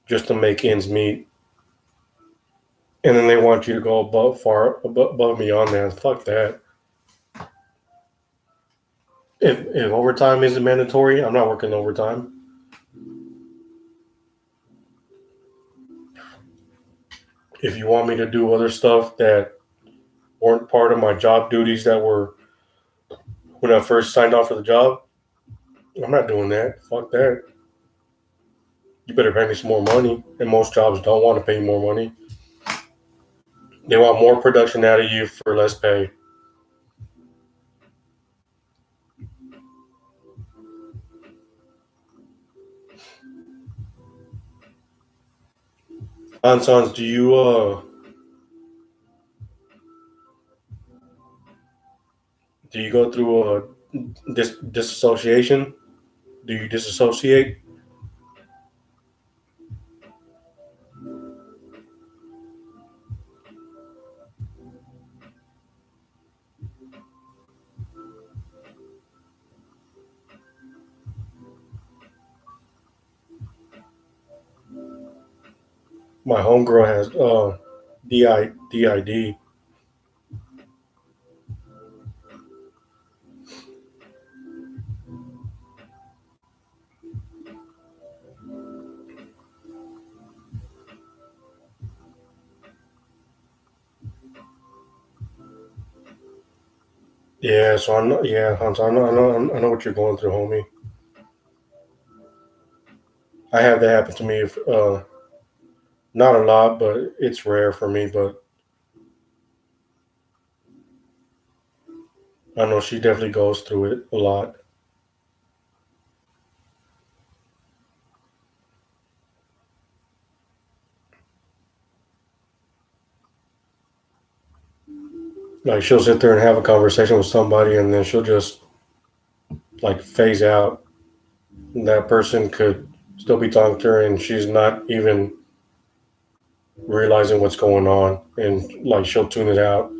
just to make ends meet. And then they want you to go above and beyond that. Fuck that. If overtime isn't mandatory, I'm not working overtime. If you want me to do other stuff that weren't part of my job duties that were when I first signed off for the job, I'm not doing that. Fuck that. You better pay me some more money. And most jobs don't want to pay you more money. They want more production out of you for less pay. Hansons, do you go through a disassociation? Do you disassociate? My homegirl has DID. Yeah, so I know. Yeah, Hans, I know what you're going through, homie. I have that happen to me. If not a lot, but it's rare for me. But I know she definitely goes through it a lot. Like she'll sit there and have a conversation with somebody, and then she'll just like phase out. And that person could still be talking to her, and she's not even realizing what's going on, and like she'll tune it out.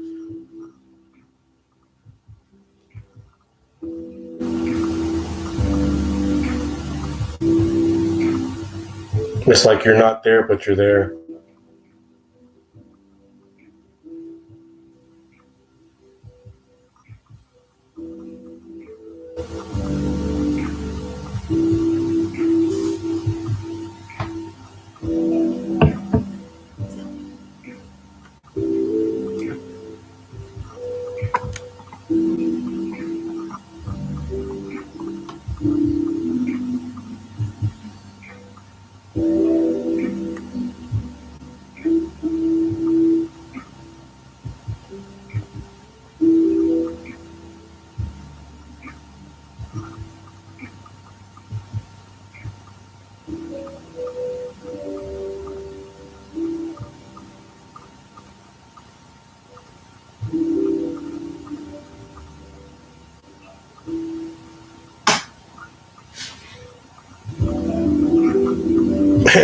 It's like you're not there, but you're there.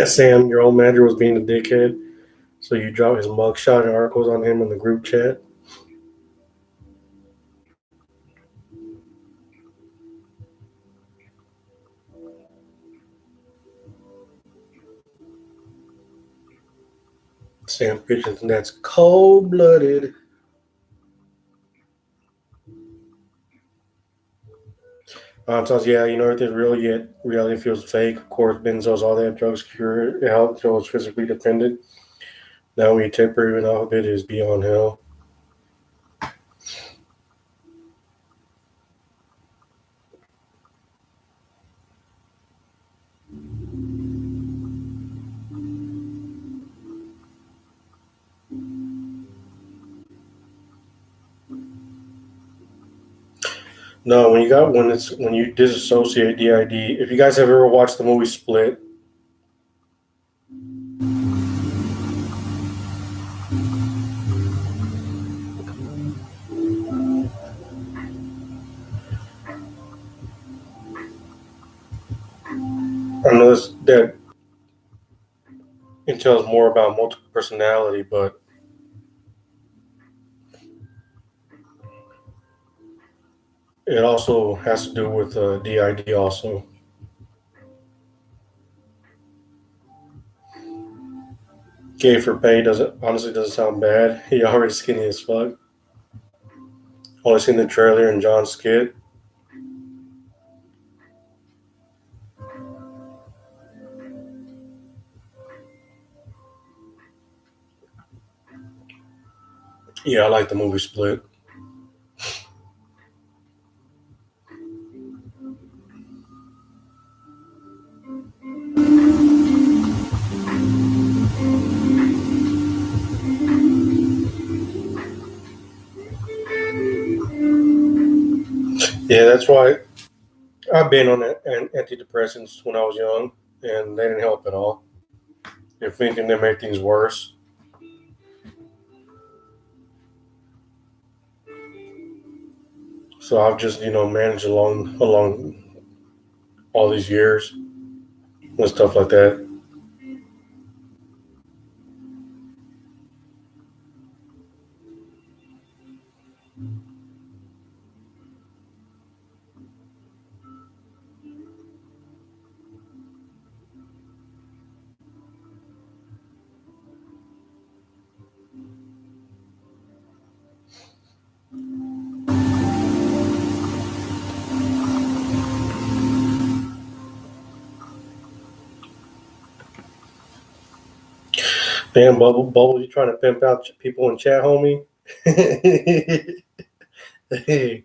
Sam, your old manager was being a dickhead, so you dropped his mugshot and articles on him in the group chat. Sam Pitchens, and that's cold blooded. Says, yeah, everything's real yet reality feels fake. Of course, benzos, all that drugs cure help until it's physically dependent. Now we temporary off of it is beyond hell. No, when you disassociate DID. If you guys have ever watched the movie Split, I know that entails more about multiple personality, but it also has to do with DID also. Gay for pay doesn't sound bad. He already skinny as fuck. Only seen the trailer and John skit. Yeah, I like the movie Split. Yeah, that's why I've been on antidepressants when I was young, and they didn't help at all. If anything, that make things worse. So I've just managed along all these years and stuff like that. Damn, Bubble, you trying to pimp out people in chat, homie? Hey.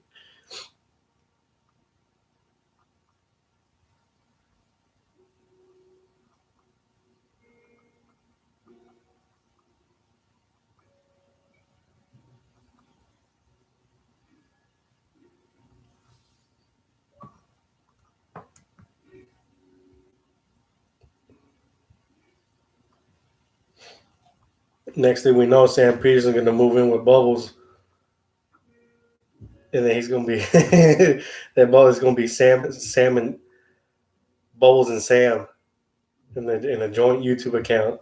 Next thing we know, Sam Peterson's going to move in with Bubbles. And then he's going to be, that Bubbles is going to be Sam and Bubbles and Sam in a joint YouTube account.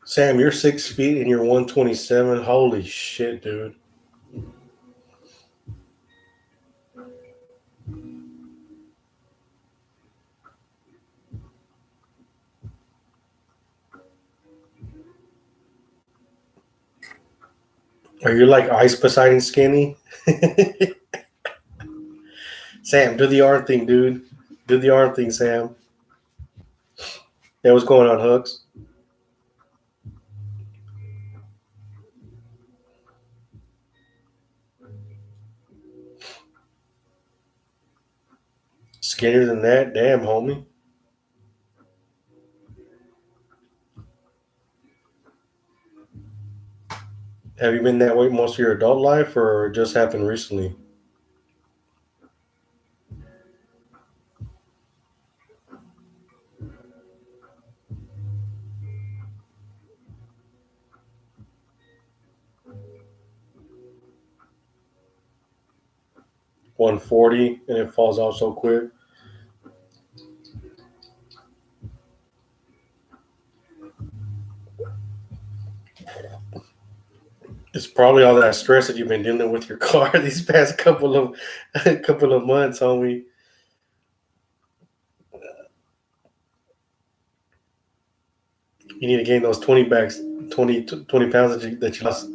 Sam, you're 6 feet and you're 127. Holy shit, dude. Are you like Ice Poseidon skinny? Sam, do the arm thing, dude. Do the arm thing, Sam. Yeah, what's going on, Hooks? Skinnier than that? Damn, homie. Have you been that way most of your adult life, or it just happened recently? $140 and it falls off so quick. It's probably all that stress that you've been dealing with your car these past couple of months, homie. You need to gain those 20 pounds that you lost.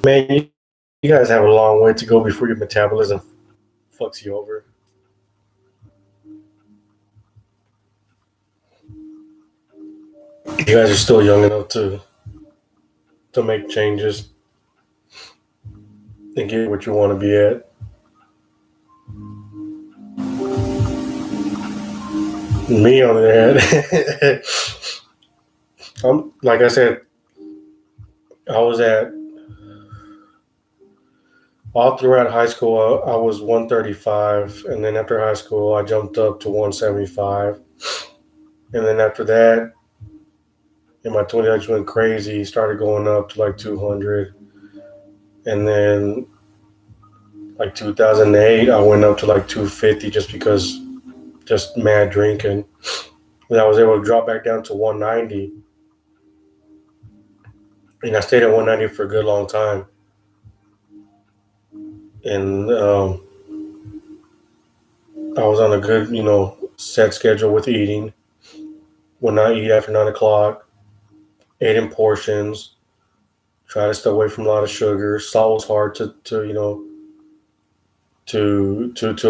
Man, you guys have a long way to go before your metabolism fucks you over. You guys are still young enough to make changes and get what you want to be at. Me, on the other hand, like I said, I was at all throughout high school. I was 135, and then after high school, I jumped up to 175, and then after that, and my 20X went crazy. Started going up to like 200, and then like 2008, I went up to like 250 just mad drinking. And I was able to drop back down to 190. And I stayed at 190 for a good long time. And I was on a good, set schedule with eating. Would not eat after 9 o'clock. Ate in portions. Try to stay away from a lot of sugar. Salt was hard to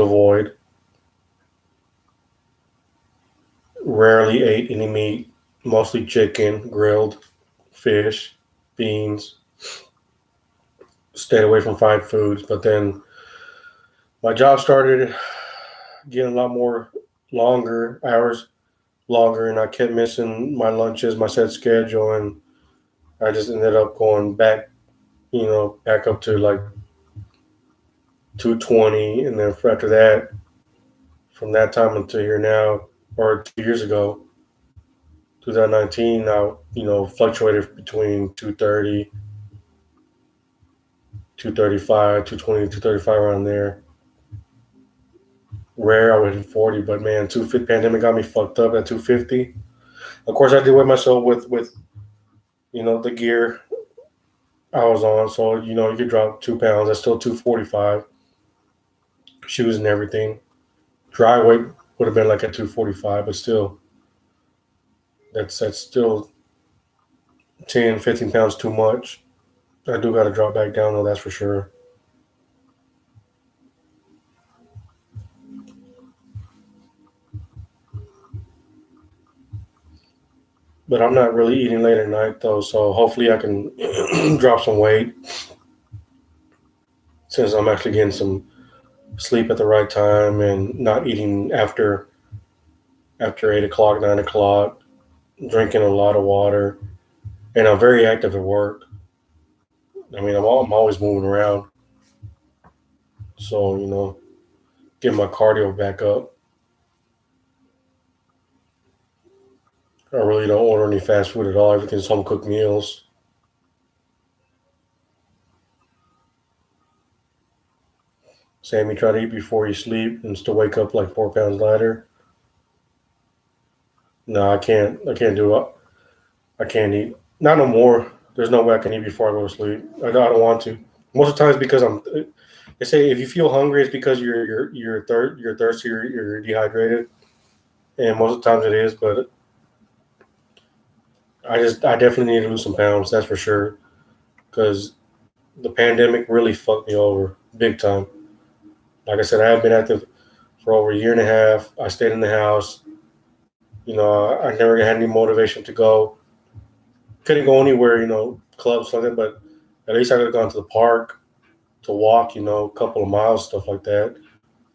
avoid. Rarely ate any meat. Mostly chicken, grilled fish, beans. Stayed away from fried foods. But then my job started getting a lot more longer hours, longer, and I kept missing my lunches, my set schedule, and I just ended up going back, back up to like 220, and then after that, from that time until here now, or 2 years ago, 2019, I fluctuated between 230, 235, 220, 235 around there. Rare, I would hit 40, but man, 250 pandemic got me fucked up at 250. Of course, I did weigh myself with the gear I was on, so you could drop 2 pounds. That's still 245. Shoes and everything. Dry weight would have been like at 245, but still, that's still 10, 15 pounds too much. I do got to drop back down though, that's for sure. But I'm not really eating late at night though, so hopefully I can drop some weight since I'm actually getting some sleep at the right time and not eating after 8 o'clock, 9 o'clock, drinking a lot of water, and I'm very active at work. I mean, I'm always moving around, so get my cardio back up. I really don't order any fast food at all. Everything's home cooked meals. Sammy, try to eat before you sleep and still wake up like 4 pounds lighter. No, I can't. I can't do it. I can't eat. Not no more. There's no way I can eat before I go to sleep. I don't want to. Most of the times because I'm. They say if you feel hungry, it's because you're thirsty, you're dehydrated, and most of the times it is. But I definitely need to lose some pounds. That's for sure. Because the pandemic really fucked me over big time. Like I said, I have been active for over a year and a half. I stayed in the house. I never had any motivation to go. Couldn't go anywhere, clubs like that. But at least I could have gone to the park to walk, a couple of miles, stuff like that.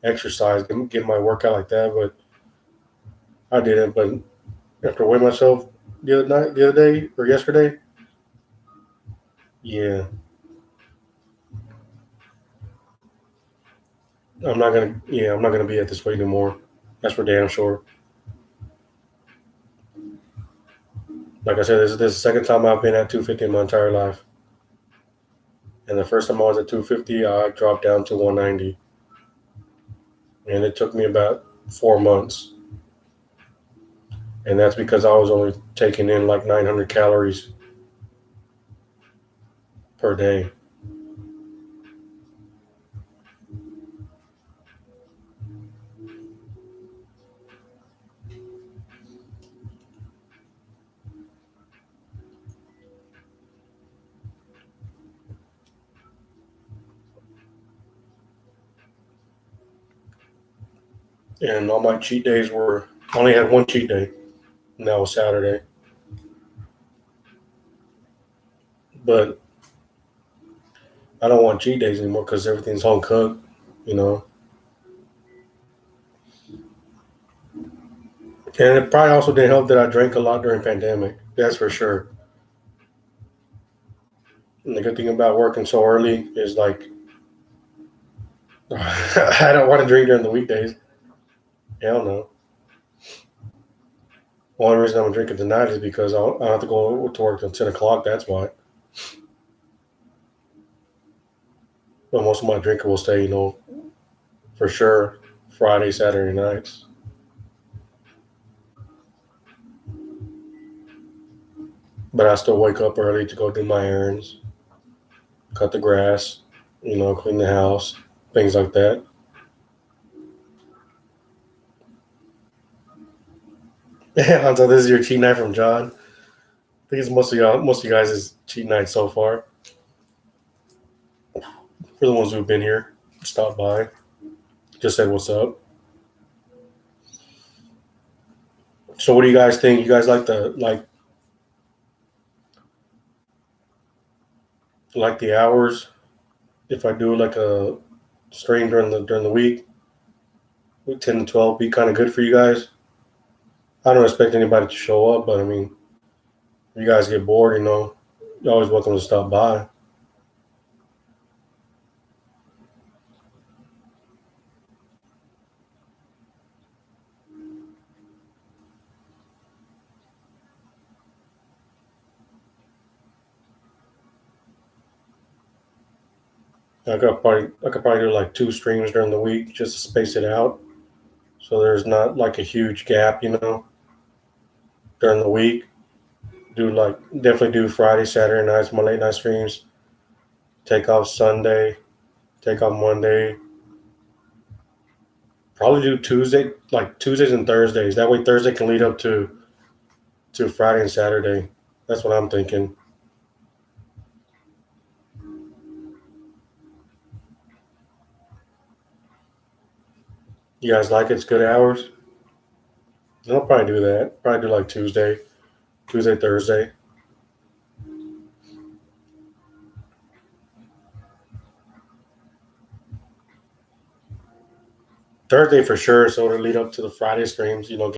Exercise, get my workout like that. But I didn't. But after weighing myself the other day, or yesterday, yeah, I'm not gonna be at this weight anymore. That's for damn sure. Like I said, this is the second time I've been at 250 in my entire life. And the first time I was at 250, I dropped down to 190. And it took me about 4 months. And that's because I was only taking in like 900 calories per day. And all my cheat days I only had one cheat day, and that was Saturday. But I don't want cheat days anymore because everything's home cooked, you know. And it probably also didn't help that I drank a lot during pandemic. That's for sure. And the good thing about working so early is like I don't want to drink during the weekdays. Hell no. Only reason I'm drinking tonight is because I don't have to go to work till 10 o'clock. That's why. But most of my drinking will stay, for sure, Friday, Saturday nights. But I still wake up early to go do my errands, cut the grass, clean the house, things like that. So this is your cheat night from John. I think it's most of you guys' cheat night so far. For the ones who've been here, stop by, just say what's up. So what do you guys think? You guys like the hours? If I do like a stream during the week, 10 to 12 be kind of good for you guys. I don't expect anybody to show up, but I mean, if you guys get bored, you're always welcome to stop by. I could probably do like 2 streams during the week just to space it out, so there's not like a huge gap, during the week. Definitely do Friday, Saturday nights, my late night streams. Take off Sunday, take off Monday. Probably do Tuesday, like Tuesdays and Thursdays. That way Thursday can lead up to Friday and Saturday. That's what I'm thinking. You guys like it? It's good hours. I'll probably do that. Probably do like Tuesday, Thursday. Thursday for sure. So it'll lead up to the Friday streams.